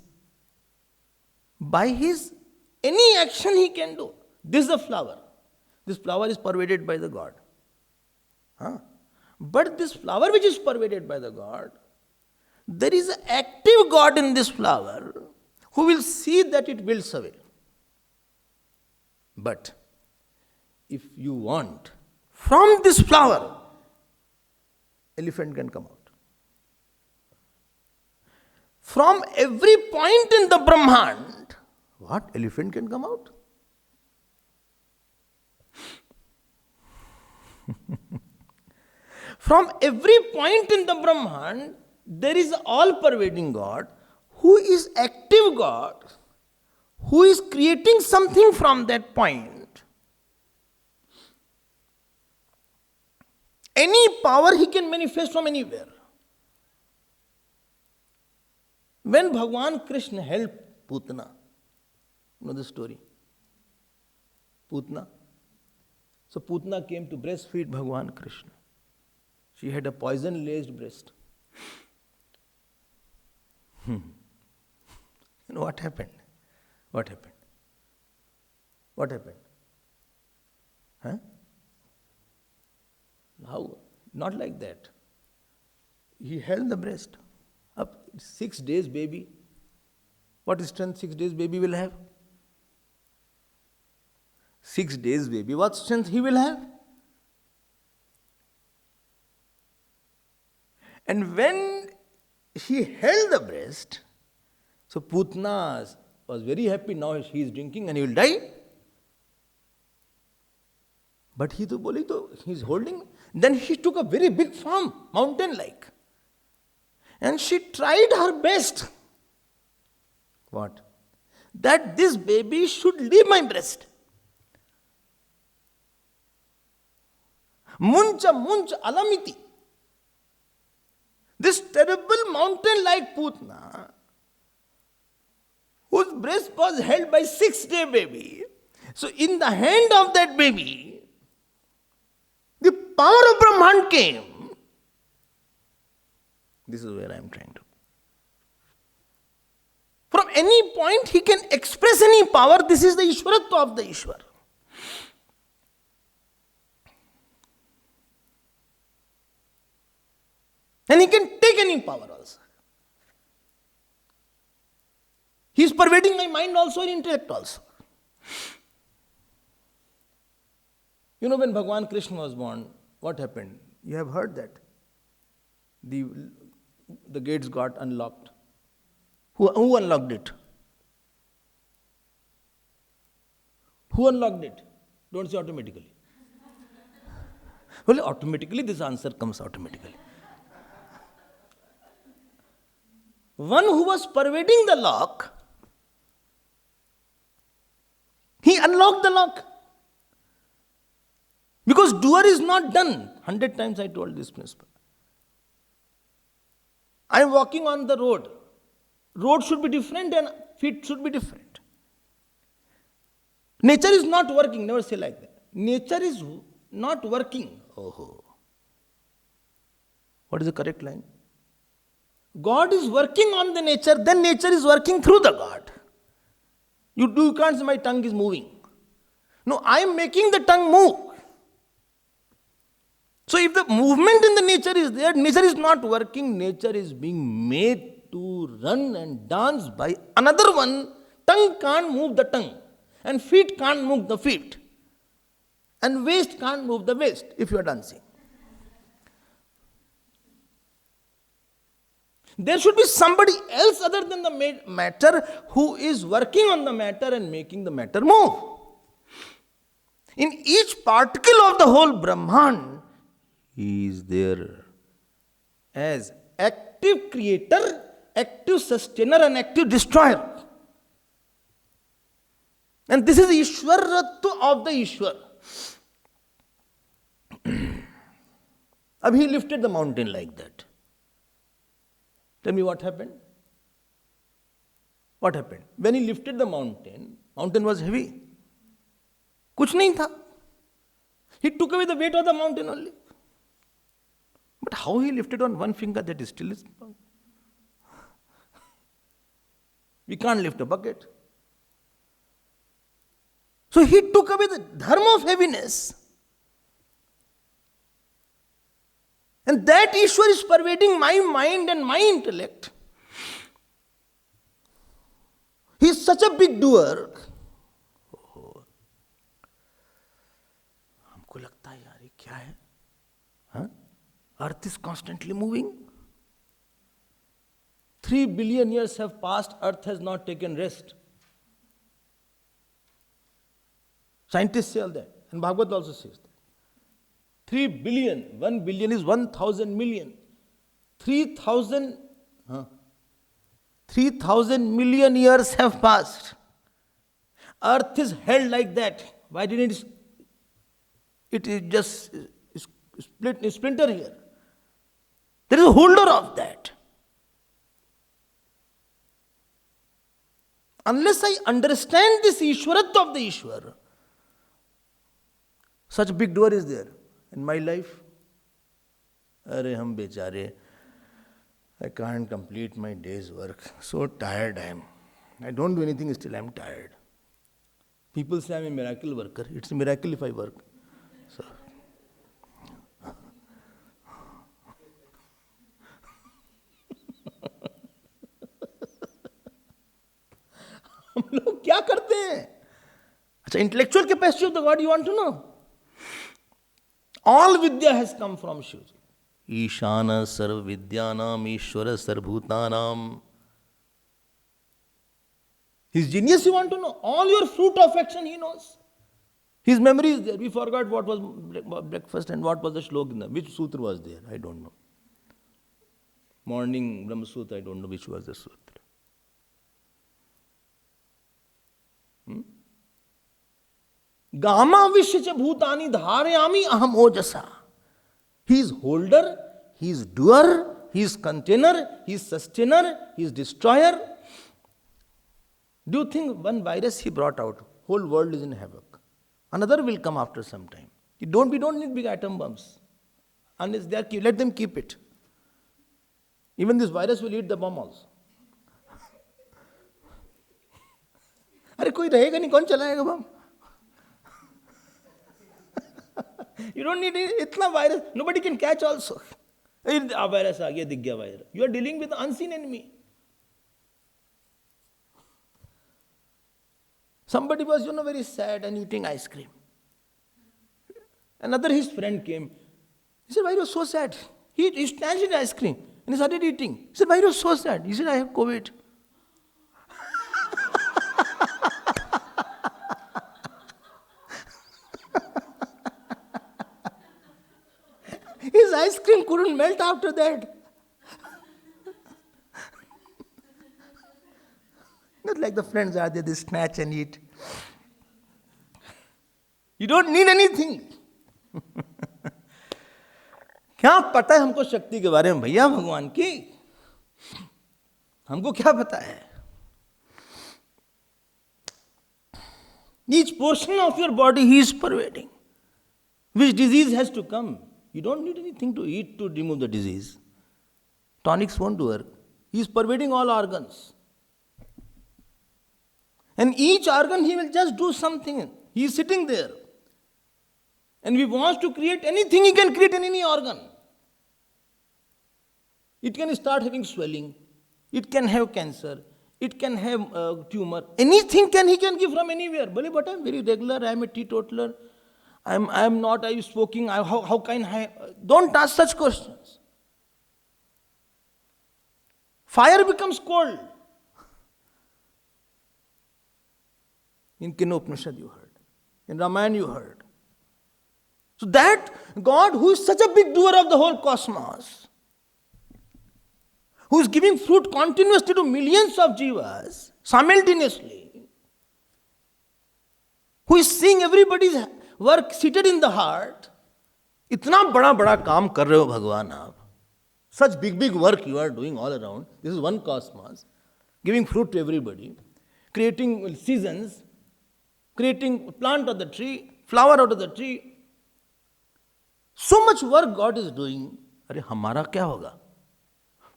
S1: any action he can do. This is a flower. This flower is pervaded by the God. But this flower which is pervaded by the God, there is an active God in this flower who will see that it wilts away. But if you want, from this flower, elephant can come out. From every point in the Brahmand, what? Elephant can come out? From every point in the Brahmand, there is all-pervading God, who is active God, who is creating something from that point. Any power he can manifest from anywhere. When Bhagavan Krishna helped Putana, you know the story? Putana. So Putana came to breastfeed Bhagavan Krishna. She had a poison-laced breast. You know what happened? What happened? What happened? How? Not like that. He held the breast. Up 6 days baby. What strength 6 days baby will have? 6 days baby, what strength he will have? And when he held the breast, so Putna was very happy, now he is drinking and he will die. But he is holding. Then she took a very big farm, mountain-like. And she tried her best. What? That this baby should leave my breast. Muncha alamiti. This terrible mountain-like Putna, whose breast was held by 6-day baby. So in the hand of that baby, the power of Brahman came. This is where I am trying to. From any point he can express any power. This is the Ishwaratva of the Ishwar. And he can take any power also. He is pervading my mind also and intellect also. You know, when Bhagavan Krishna was born, what happened? You have heard that. The gates got unlocked. Who unlocked it? Who unlocked it? Don't say automatically. Well, automatically this answer comes automatically. One who was pervading the lock, he unlocked the lock. Because doer is not done. 100 times I told this principle. I am walking on the road. Road should be different and feet should be different. Nature is not working. Never say like that. Nature is not working. Oh. What is the correct line? God is working on the nature, then nature is working through the God. You can't say my tongue is moving. No, I am making the tongue move. So if the movement in the nature is there, nature is not working, nature is being made to run and dance by another one. Tongue can't move the tongue, and feet can't move the feet, and waist can't move the waist if you are dancing. There should be somebody else other than the matter who is working on the matter and making the matter move. In each particle of the whole Brahman, he is there as active creator, active sustainer, and active destroyer. And this is Ishwaratva of the Ishwar. Ab he lifted the mountain like that. Tell me what happened? What happened? When he lifted the mountain was heavy. Kuch nahi tha. He took away the weight of the mountain only. But how he lifted on one finger, that is still is. We can't lift a bucket. So he took away the dharma of heaviness. And that Ishwar is pervading my mind and my intellect. He is such a big doer. हमको लगता है यार ये क्या है? हाँ? Earth is constantly moving. 3 billion years have passed, Earth has not taken rest. Scientists say all that, and Bhagavatam also says that. 3 billion, 1 billion is 1,000 million. 3,000 million years have passed. Earth is held like that. Why didn't it is just splinter here? There is a holder of that. Unless I understand this Ishwaratva of the Ishwar, such a big doer is there in my life. Arey hum bechare, I can't complete my day's work. So tired I am. I don't do anything, still I am tired. People say I am a miracle worker. It's a miracle if I work. So, हम लोग क्या करते हैं? अच्छा, intellectual capacity of the God you want to know? All Vidya has come from Shiva. Ishana Sarva Vidyanam Ishwara Sarvbhutanam. His genius you want to know? All your fruit of action he knows. His memory is there. We forgot what was breakfast and what was the shlok. Which sutra was there? I don't know. Morning Brahma Sutra, I don't know which was the sutra. Gama Vishya Bhutani Dharayami Aham Ojasa. He is holder, he is doer, he is container, he is sustainer, he is destroyer. Do you think one virus he brought out, whole world is in havoc? Another will come after some time. We don't need big atom bombs. Unless they are, let them keep it. Even this virus will eat the bomb also. अरे कोई रहेगा नहीं, कौन चलाएगा बम? You don't need itna virus. Nobody can catch also. A virus आ गया, दिख गया virus. You are dealing with unseen enemy. Somebody was, very sad and eating ice cream. Another his friend came. He said, why are you so sad? He snatched the ice cream and he started eating. He said, why are you so sad? He said, I have COVID. His ice cream couldn't melt after that. Not like the friends are there, they snatch and eat. You don't need anything. क्या पता है हमको शक्ति के बारे में भैया भगवान की? हमको क्या पता है? Each portion of your body he is pervading. Which disease has to come? You don't need anything to eat to remove the disease. Tonics won't work. He is pervading all organs. And each organ he will just do something. He is sitting there. And if he wants to create anything, he can create in any organ. It can start having swelling. It can have cancer. It can have tumor. Anything he can give from anywhere. But I'm very regular. I'm a teetotaler. I'm not. Are you smoking? How can I? Don't ask such questions. Fire becomes cold. In Upanishad you heard. In Ramayana you heard. So that God, who is such a big doer of the whole cosmos, who is giving fruit continuously to millions of jivas simultaneously, who is seeing everybody's work seated in the heart, इतना बड़ा बड़ा काम कर रहे हो भगवान आप, such big work you are doing all around. This is one cosmos, giving fruit to everybody, creating seasons, creating plant of the tree, flower out of the tree. So much work God is doing. अरे हमारा क्या होगा?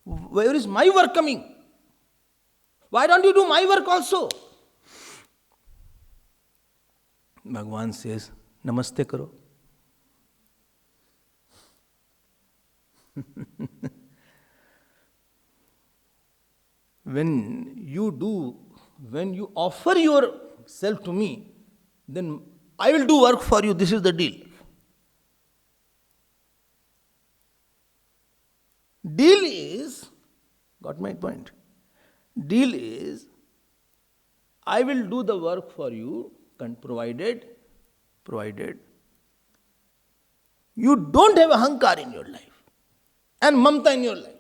S1: Where is my work coming? Why don't you do my work also? Bhagavan says, Namaste karo. When you offer yourself to me, then I will do work for you. This is the deal. Deal is, got my point? Deal is, I will do the work for you, provided you don't have ahankar in your life and mamta in your life.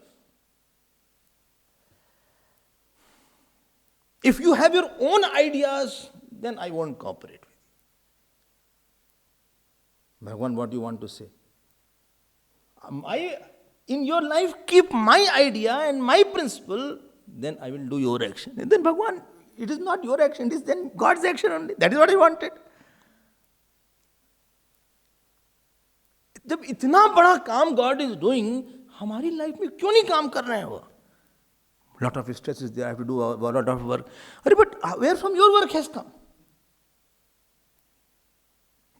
S1: If you have your own ideas, then I won't cooperate with you. Bhagavan, what do you want to say? In your life, keep my idea and my principle, then I will do your action. And then Bhagavan, it is not your action, it is then God's action only. That is what I wanted. जब इतना बड़ा काम God is doing, हमारी life में क्यों नहीं काम कर रहे हैं वो? Lot of stress is there, I have to do a lot of work. But where from your work has come?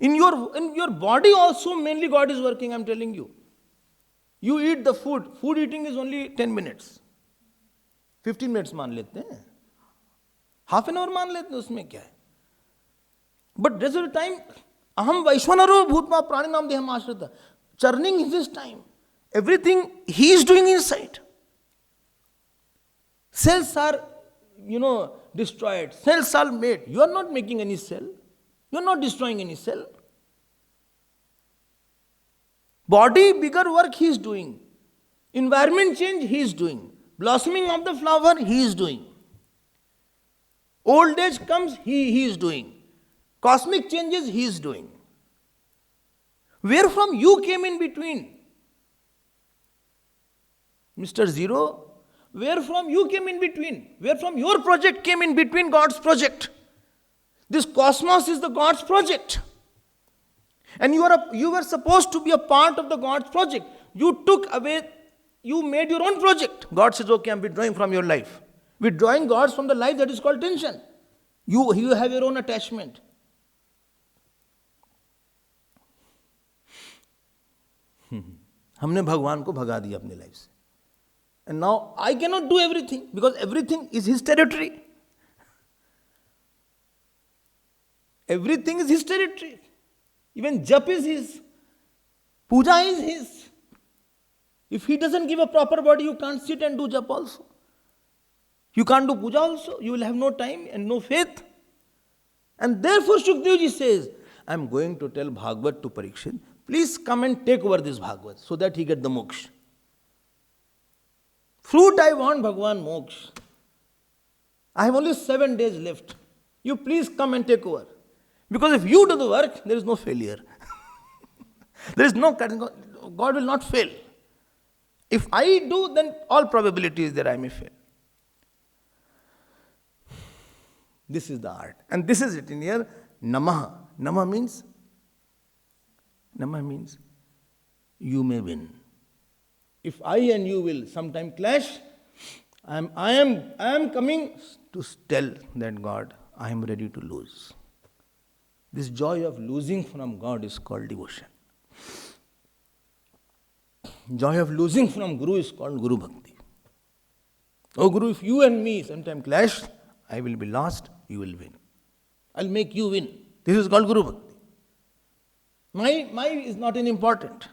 S1: In your body also mainly God is working, I am telling you. You eat the food. Food eating is only 10 minutes. 15 minutes मान लेते हैं. Half an hour मान लेते हैं, उसमें क्या है? But rest of the time, aham vaishwanaro bhutma prani nam deham ashrita. Churning is his time. Everything he is doing inside. Cells are, destroyed. Cells are made. You are not making any cell. You are not destroying any cell. Body, bigger work he is doing. Environment change he is doing. Blossoming of the flower he is doing. Old age comes, he is doing. Cosmic changes he is doing. Where from you came in between? Mr. Zero, where from you came in between? Where from your project came in between God's project? This cosmos is the God's project. And you were supposed to be a part of the God's project. You made your own project. God says, okay, I'm withdrawing from your life. Withdrawing God's from the life, that is called tension. You have your own attachment. हमने भगवान को भगा दिया अपने life से. And now I cannot do everything because everything is his territory. Everything is his territory. Even jap is his. Puja is his. If he doesn't give a proper body, you can't sit and do jap also. You can't do puja also. You will have no time and no faith. And therefore Shukdev ji says, I am going to tell Bhagavat to Parikshit, please come and take over this Bhagavat so that he get the moksha. Fruit I want, Bhagavan, moksha. I have only 7 days left. You please come and take over. Because if you do the work, there is no failure. There is no, God will not fail. If I do, then all probability is that I may fail. This is the art. And this is written here, Namaha. Namaha means you may win. If I and you will sometime clash, I am coming to tell that God, I am ready to lose. This joy of losing from God is called devotion. Joy of losing from Guru is called Guru Bhakti. Oh Guru, if you and me sometime clash, I will be lost, you will win. I'll make you win. This is called Guru Bhakti. My is not important.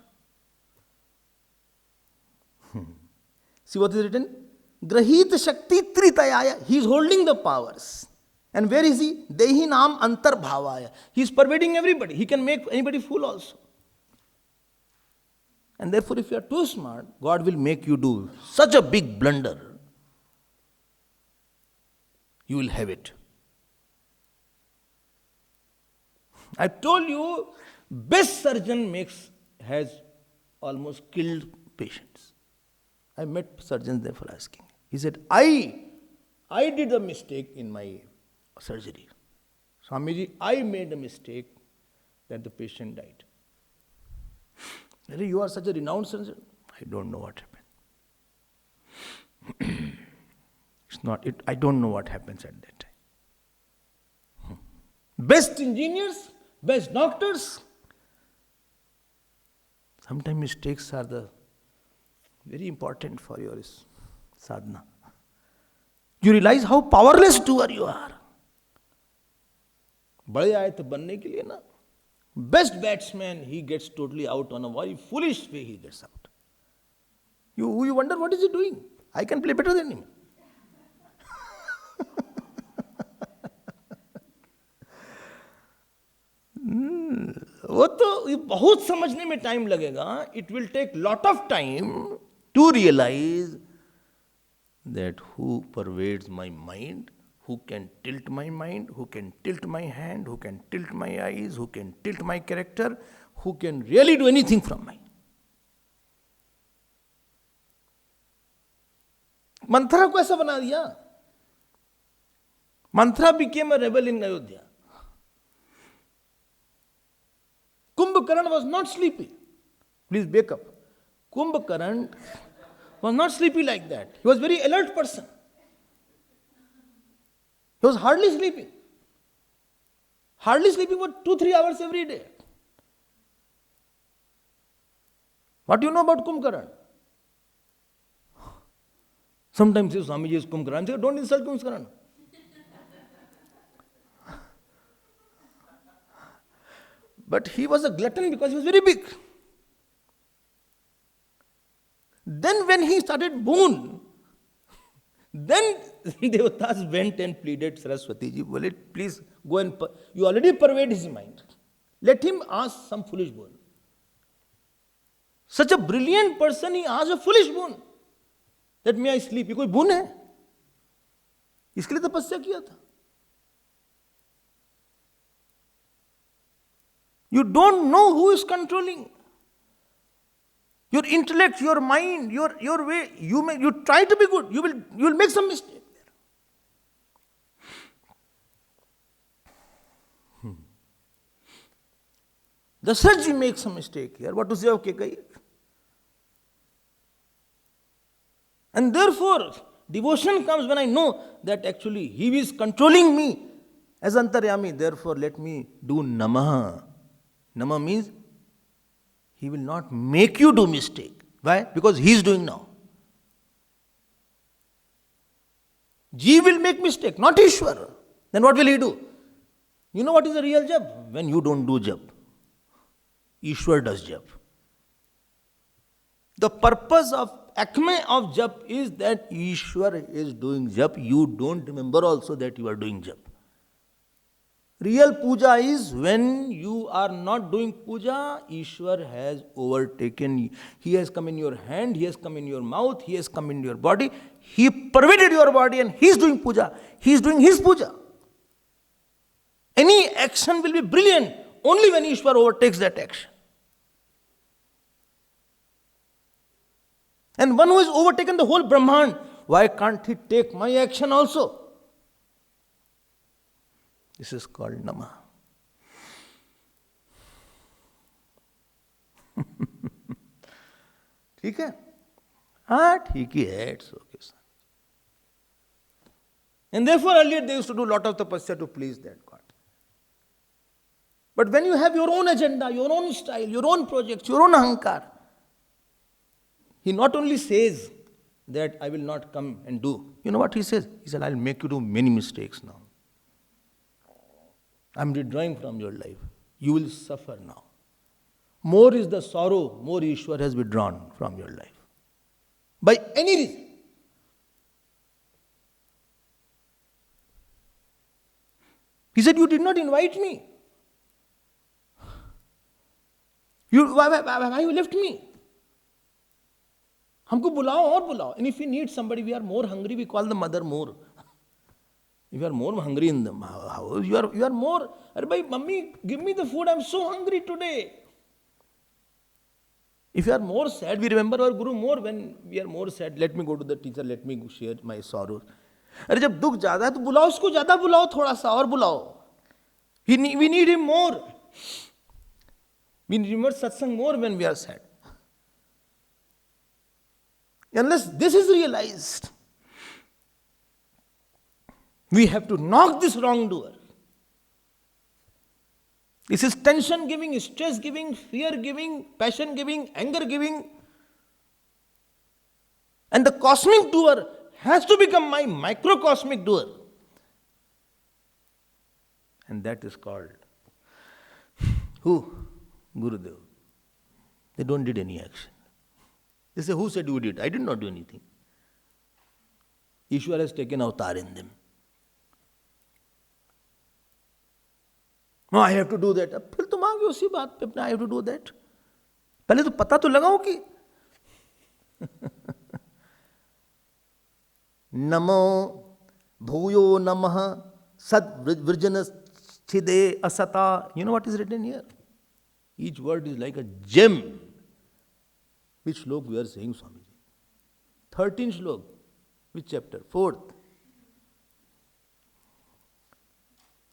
S1: See what is written? Grahit Shakti Tritayaya. He is holding the powers. And where is he? Dehi Nam Antar Bhavaya. He is pervading everybody. He can make anybody fool also. And therefore, if you are too smart, God will make you do such a big blunder. You will have it. I told you, best surgeon has almost killed patients. I met surgeons there for asking. He said, I did a mistake in my surgery. Swamiji, I made a mistake that the patient died. You are such a renowned surgeon. I don't know what happened. I don't know what happens at that time. Best engineers, best doctors. Sometimes mistakes are very important for your sadhana. You realize how powerless doer you are. बड़े आए तो बनने के लिए ना. Best batsman, he gets totally out on a very foolish way. He gets out. You wonder what is he doing? I can play better than him. वो तो बहुत समझने में टाइम लगेगा. It will take lot of time to realize that who pervades my mind, who can tilt my mind, who can tilt my hand, who can tilt my eyes, who can tilt my character, who can really do anything from my. Manthara को ऐसा बना दिया. Manthara became a rebel in Ayodhya. Kumbhakaran was not sleepy. Please wake up. Kumbhakaran was not sleepy like that. He was a very alert person. He was hardly sleeping. Hardly sleeping for 2-3 hours every day. What do you know about Kumbhakaran? Sometimes you say, Swamiji is Kumbhakaran. Say, don't insult Kumbhakaran. But he was a glutton because he was very big. Then when he started boon, then Devatas went and pleaded, Saraswati ji, well, please go and, you already pervade his mind. Let him ask some foolish boon. Such a brilliant person, he asked a foolish boon. That may I sleep? ये कोई boon है? इसके लिए तपस्या किया था. You don't know who is controlling. Your intellect, your mind, your way, you try to be good, you will make some mistake there. The Saji makes some mistake here. What to say? Okay, kai. And therefore, devotion comes when I know that actually he is controlling me as Antaryami. Therefore, let me do Namaha. Nama means he will not make you do mistake. Why? Because he is doing now. Ji will make mistake, not Ishwar. Then what will he do? You know what is the real jab? When you don't do jab. Ishwar does jab. The purpose of acme of jab is that Ishwar is doing jab. You don't remember also that you are doing jab. Real puja is when you are not doing puja, Ishwar has overtaken you. He has come in your hand, he has come in your mouth, he has come in your body. He pervaded your body and he is doing puja. He is doing his puja. Any action will be brilliant only when Ishwar overtakes that action. And one who has overtaken the whole Brahman, why can't he take my action also? This is called Nama. ठीक है? हाँ, ठीक ही है. It's okay. And therefore earlier they used to do a lot of tapasya to please that God. But when you have your own agenda, your own style, your own projects, your own ahankar, he not only says that I will not come and do. You know what he says? He said, I'll make you do many mistakes now. I'm withdrawing from your life. You will suffer now. More is the sorrow, more Ishwar has withdrawn from your life. By any reason. He said, you did not invite me. Why you left me? हमको बुलाओ और बुलाओ. And if we need somebody, we are more hungry, we call the mother more. If you are more hungry in the house, you are more, Arey, mummy, give me the food, I'm so hungry today. If you are more sad, we remember our Guru more when we are more sad. Let me go to the teacher, let me share my sorrows. अरे जब दुख ज़्यादा है तो बुलाओ उसको ज़्यादा बुलाओ थोड़ा सा और बुलाओ. We need him more. We remember satsang more when we are sad. Unless this is realized, we have to knock this wrongdoer. This is tension giving, stress giving, fear giving, passion giving, anger giving. And the cosmic doer has to become my microcosmic doer. And that is called who? Gurudev. They don't did any action. They say, who said you did? I did not do anything. Ishwar has taken avatar in them. No, I have to do that. फिर तुम आ गए उसी बात पे अपना I have to do that. पहले तो पता तो लगाओ कि नमो भूयो नमः सद वृजन छिदे असता. You know what is written here? Each word is like a gem. Which slok we are saying, Swamiji? 13 slok. Which chapter? 4th.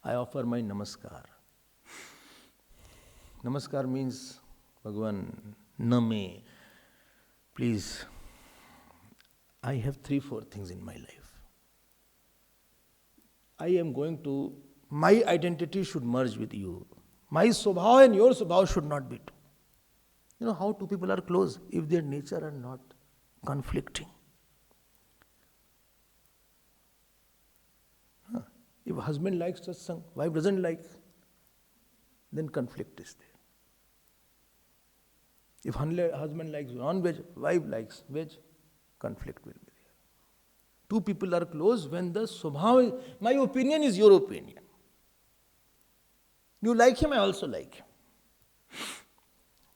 S1: I offer my namaskar. Namaskar means, Bhagavan, name. Please, I have 3-4 things in my life. I am going to, my identity should merge with you. My swabhav and your swabhav should not be two. You know how two people are close? If their nature are not conflicting. If husband likes satsang, wife doesn't like, then conflict is there. If husband likes non-veg, wife likes veg, conflict will be there. Two people are close when the swabhav is, my opinion is your opinion. You like him, I also like him.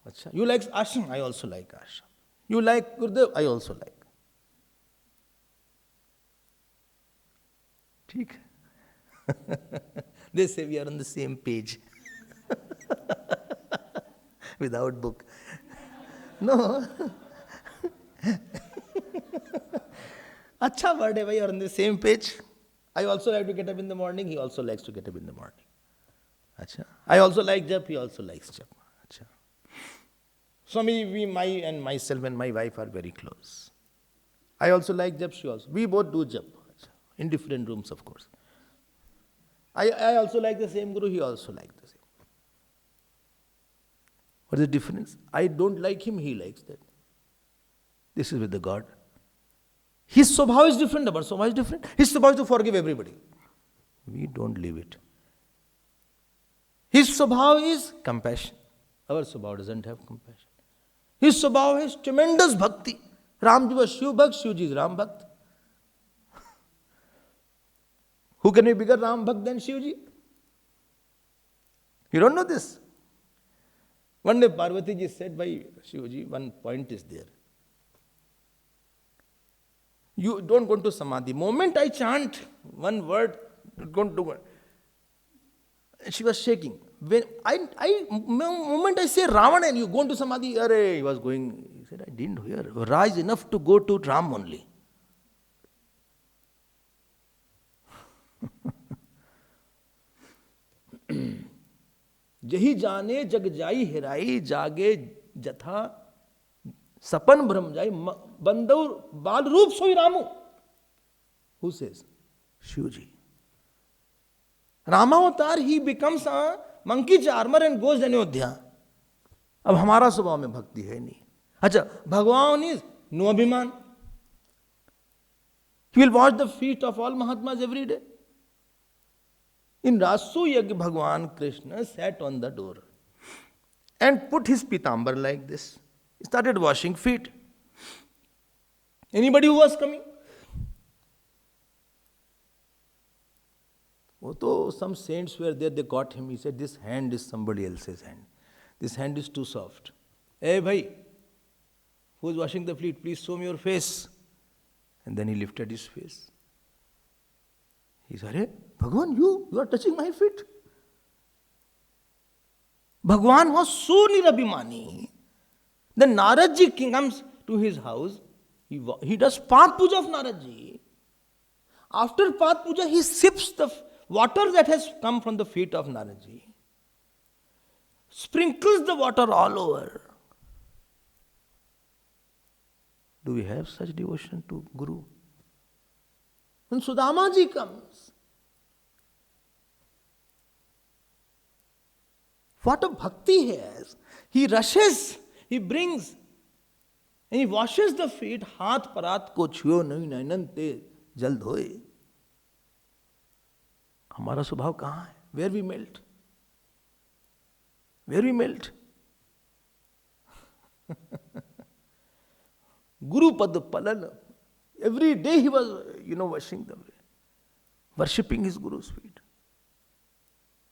S1: Achha. You like ashram, I also like ashram. You like Gurudev, I also like. ठीक. They say we are on the same page. Without book. No. Acha word hai bhai, you are on the same page. I also like to get up in the morning, he also likes to get up in the morning. Acha. I also like jap, he also likes jap. Acha. Swami, myself and my wife are very close. I also like jap, she also. We both do jap. Acha. In different rooms, of course. I also like the same Guru, he also likes the same. What is the difference? I don't like him, he likes that. This is with the God. His swabhav is different, our swabhav is different. His swabhav is to forgive everybody. We don't leave it. His swabhav is compassion. Our swabhav doesn't have compassion. His swabhav has tremendous bhakti. Ramji was Shiv Bhakt, Shivji is Ram Bhakt. Who can be bigger Ram Bhakt than Shivji? You don't know this. One day Parvati ji said by Shivji, one point is there. You don't go to Samadhi. Moment I chant one word, don't do it. She was shaking. When moment I say Ravana and you go into Samadhi, he was going, he said, I didn't hear. Rise enough to go to Ram only. जही जाने जग जाई हिराई जागे जथा सपन भ्रम जाई बंदौर बाल रूप सोई Ramu. Who says? Shivji. Ramavatar, he becomes a monkey armor and goes Anyodhya. अब हमारा स्वभाव में भक्ति है नहीं. अच्छा, भगवान is no abhiman. He will wash the feet of all Mahatmas every day. In Rasu Yagya, Bhagwan Krishna sat on the door and put his pitambar like this. He started washing feet. Anybody who was coming? Oh, some saints were there, they got him. He said, this hand is somebody else's hand. This hand is too soft. Hey, bhai, who is washing the feet? Please show me your face. And then he lifted his face. He said, hey, Bhagwan, you are touching my feet. Bhagwan was so nirabhimani. Then Naradji comes to his house. He does Path Puja of Naradji. After Path Puja, he sips the water that has come from the feet of Naradji. Sprinkles the water all over. Do we have such devotion to Guru? When Sudamaji comes, what a bhakti he has. He rushes, he brings, and he washes the feet. Haath parat ko chhuyo nahi nainan te jal dhoye. हमारा स्वभाव कहाँ है? Where we melt? Where we melt? Guru Pad Palana. Every day he was, washing the way, worshipping his Guru's feet.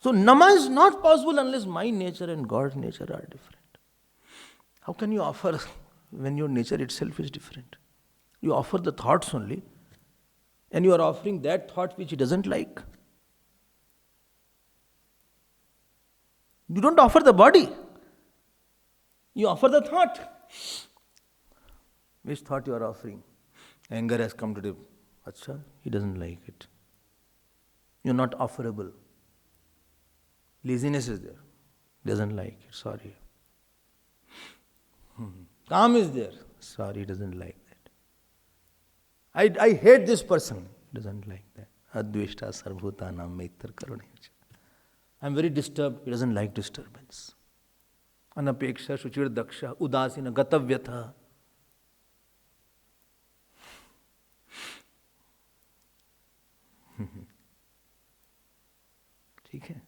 S1: So Nama is not possible unless my nature and God's nature are different. How can you offer when your nature itself is different? You offer the thoughts only, and you are offering that thought which he doesn't like. You don't offer the body. You offer the thought. Which thought you are offering? Anger has come today. Acha, he doesn't like it. You're not offerable. Laziness is there. Doesn't like it. Sorry. Calm is there. Sorry, he doesn't like that. I hate this person. He doesn't like that. Adveshta sarvbhutanam maitar karunircha. I'm very disturbed. He doesn't like disturbance. Anapeksha shuchir daksha udasina gatavyatha. ठीक है.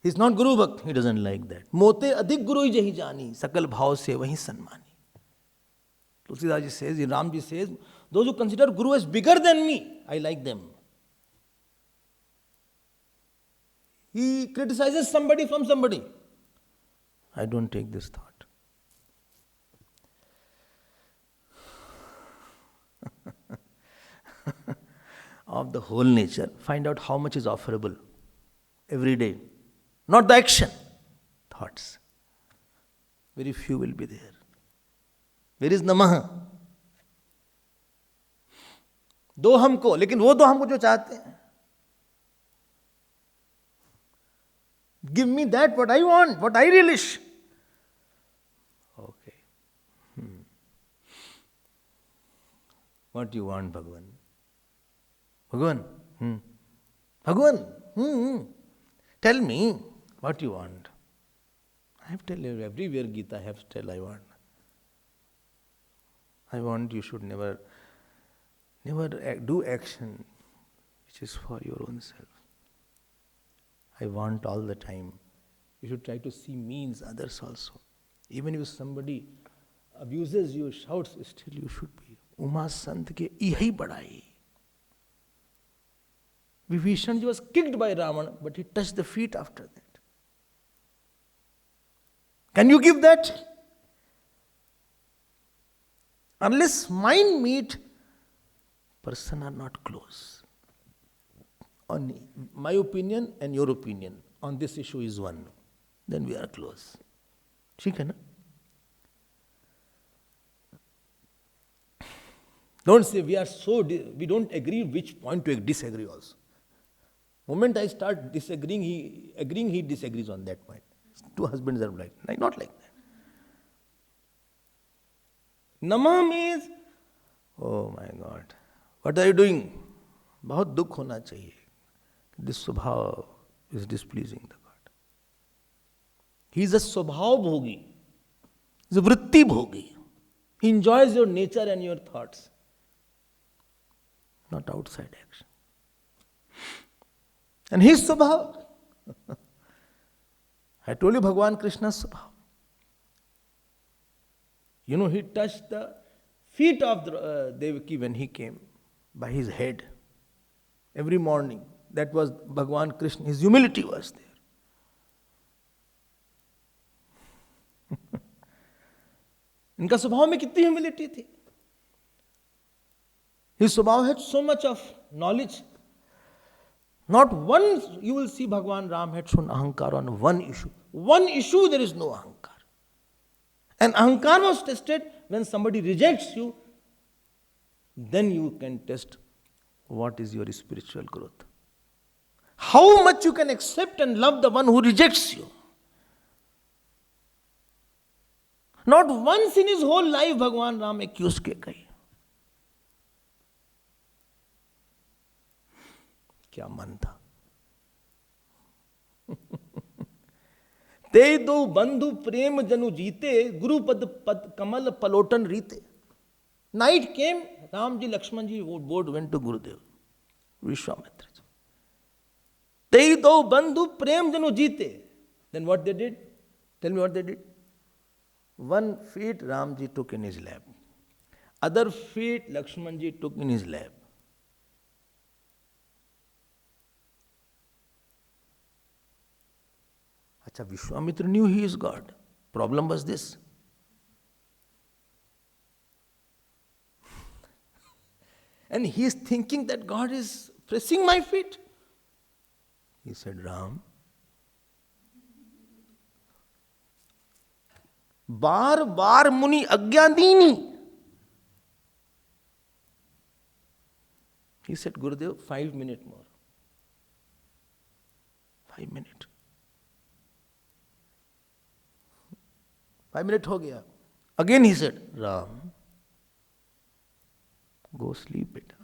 S1: He's not Guru Bhakt. He doesn't like that. Mote adhik Guru hi jahi jani, sakal bhav se wahi sanmani. Tulsidas ji says, Ram ji says, those who consider Guru as bigger than me, I like them. He criticizes somebody from somebody. I don't take this thought. Of the whole nature, find out how much is offerable every day. Not the action, thoughts. Very few will be there. Where is Namah? दो हमको, लेकिन वो दो हमको जो चाहते हैं. Give me that what I want, what I relish. Okay. What do you want, Bhagavan? Bhagavan? Bhagavan? Tell me what you want. I have to tell you, everywhere Gita I have to tell I want. I want you should never do action which is for your own self. I want all the time. You should try to see means others also. Even if somebody abuses you, shouts, still you should be. Uma Sant ke ihi badai. Vibhishan was kicked by Ravana, but he touched the feet after that. Can you give that? Unless mind meet, person are not close. On my opinion and your opinion on this issue is one. Then we are close. ठीक है ना? Don't say we don't agree which point to disagree also. Moment I start disagreeing, he disagrees on that point. Two husbands are like, not like that. Nama means, oh my God, what are you doing? बहुत दुख होना चाहिए. This स्वभाव is displeasing the God. He is a स्वभाव भोगी. He is a vritti bhogi. He enjoys your nature and your thoughts, not outside action. And his स्वभाव, I told you Bhagavan Krishna's स्वभाव. You know, he touched the feet of Devaki when he came by his head every morning. That was Bhagavan Krishna. His humility was there. इनका स्वभाव में कितनी humility थी. His स्वभाव had so much of knowledge. Not once you will see Bhagavan Ram had shown ahankar on one issue. One issue there is no ahankar. And ahankar was tested when somebody rejects you, then you can test what is your spiritual growth. How much you can accept and love the one who rejects you. Not once in his whole life Bhagavan Ram accused के कही. क्या मन था. ते दो बंधु प्रेम जनु जीते, गुरु पद कमल पलोटन रीते. Night came, Ramji, Lakshmanji both went to Gurudev, Vishwamitra. Te do bandhu prem janu jite. Then what they did? Tell me what they did. One feet Ramji took in his lap. Other feet Lakshmanji took in his lap. Acha, Vishwamitra knew he is God. Problem was this. And he is thinking that God is pressing my feet. He said, Ram, बार बार मुनि आज्ञा दीनी. He said, Gurudev, 5 minutes more. 5 minutes. 5 minutes हो गया. Again he said, Ram, go sleep, beta.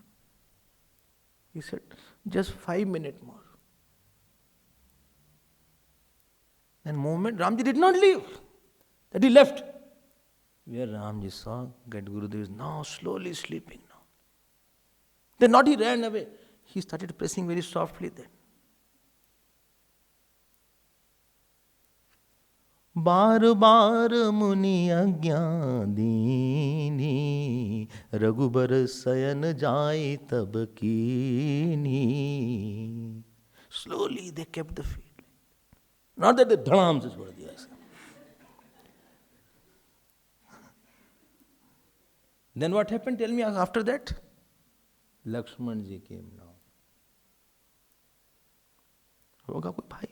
S1: He said, just 5 minutes more. Then moment, Ramji did not leave. That he left. Where Ramji saw that Gurudev is now slowly sleeping now. Then not he ran away. He started pressing very softly then. बार बार मुनि आज्ञा दीनी, रघुबर शयन जाय तब कीनी. Slowly they kept the feet. Not that the dhanam se chhod diya. Then what happened? Tell me after that. Lakshman ji came now. होगा कोई भाई?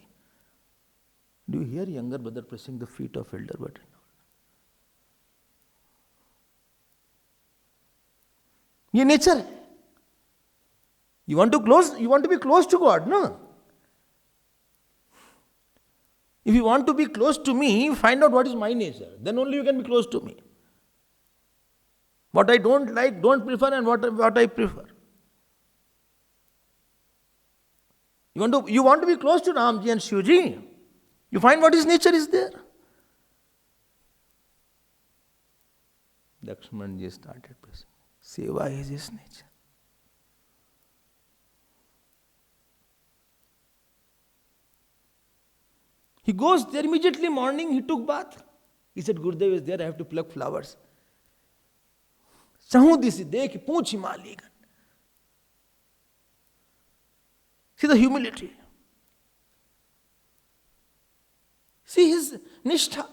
S1: Do you hear younger brother pressing the feet of elder brother? ये nature है. You want to be close to God, no? If you want to be close to me, find out what is my nature. Then only you can be close to me. What I don't like, don't prefer, and what I prefer. You want to be close to Ramji and Shivji. You find what his nature is there. Lakshmanji started pressing. Seva is his nature. He goes there immediately morning, he took bath. He said, Gurudev is there, I have to pluck flowers. Chahudi si dekh, poonch himaligan. See the humility. See his nishtha.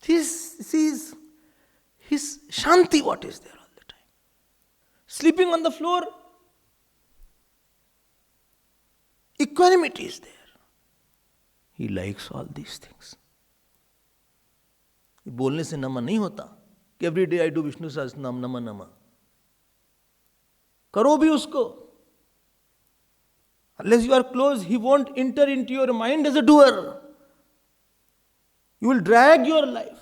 S1: See his shanti, what is there all the time. Sleeping on the floor, equanimity is there. He likes all these things. बोलने से नमन नहीं होता कि every day I do Vishnu Sahasranama नमः नमः. करो भी उसको. Unless you are close, he won't enter into your mind as a doer. You will drag your life.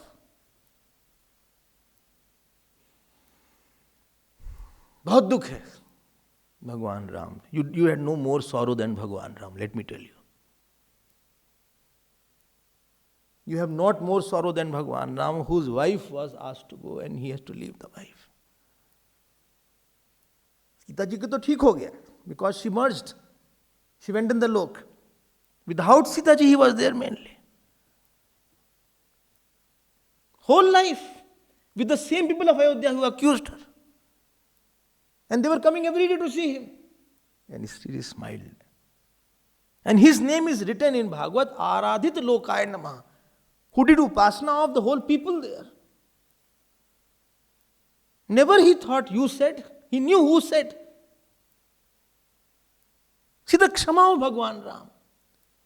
S1: बहुत दुख है भगवान Ram. You had no more sorrow than Bhagwan Ram, let me tell you. You have not more sorrow than Bhagwan Ram, whose wife was asked to go and he has to leave the wife. Sita ji ko to theek ho gaya because she merged. She went in the lok. Without Sita ji, he was there mainly. Whole life with the same people of Ayodhya who accused her. And they were coming every day to see him. And Sri smiled. And his name is written in Bhagavad, Aradhit Lokaya Namah, who did upasana of the whole people there. Never he thought you said, he knew who said. See the Kshama of Bhagwan Ram,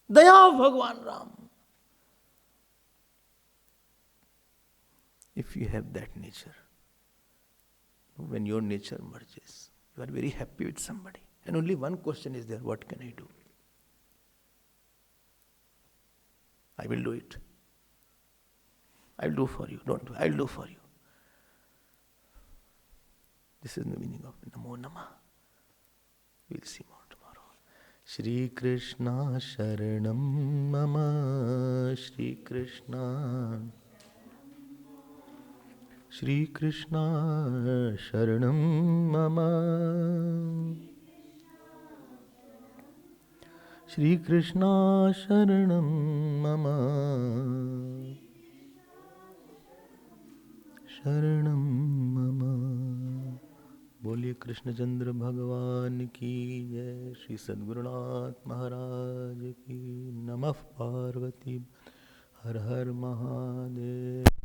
S1: Daya of Bhagwan Ram. If you have that nature, when your nature merges, you are very happy with somebody. And only one question is there, what can I do? I will do it. I will do for you. Don't do. I will do for you. This is the meaning of Namo Namah. We will see more tomorrow. Shri Krishna Sharanam Mama. Shri Krishna. Shri Krishna Sharanam Mama. Shri Krishna Sharanam Mama. Sharanam Mama. बोलिए कृष्णचंद्र भगवान की जय. श्री सद्गुरुनाथ महाराज की. नमः पार्वती. हर हर महादेव.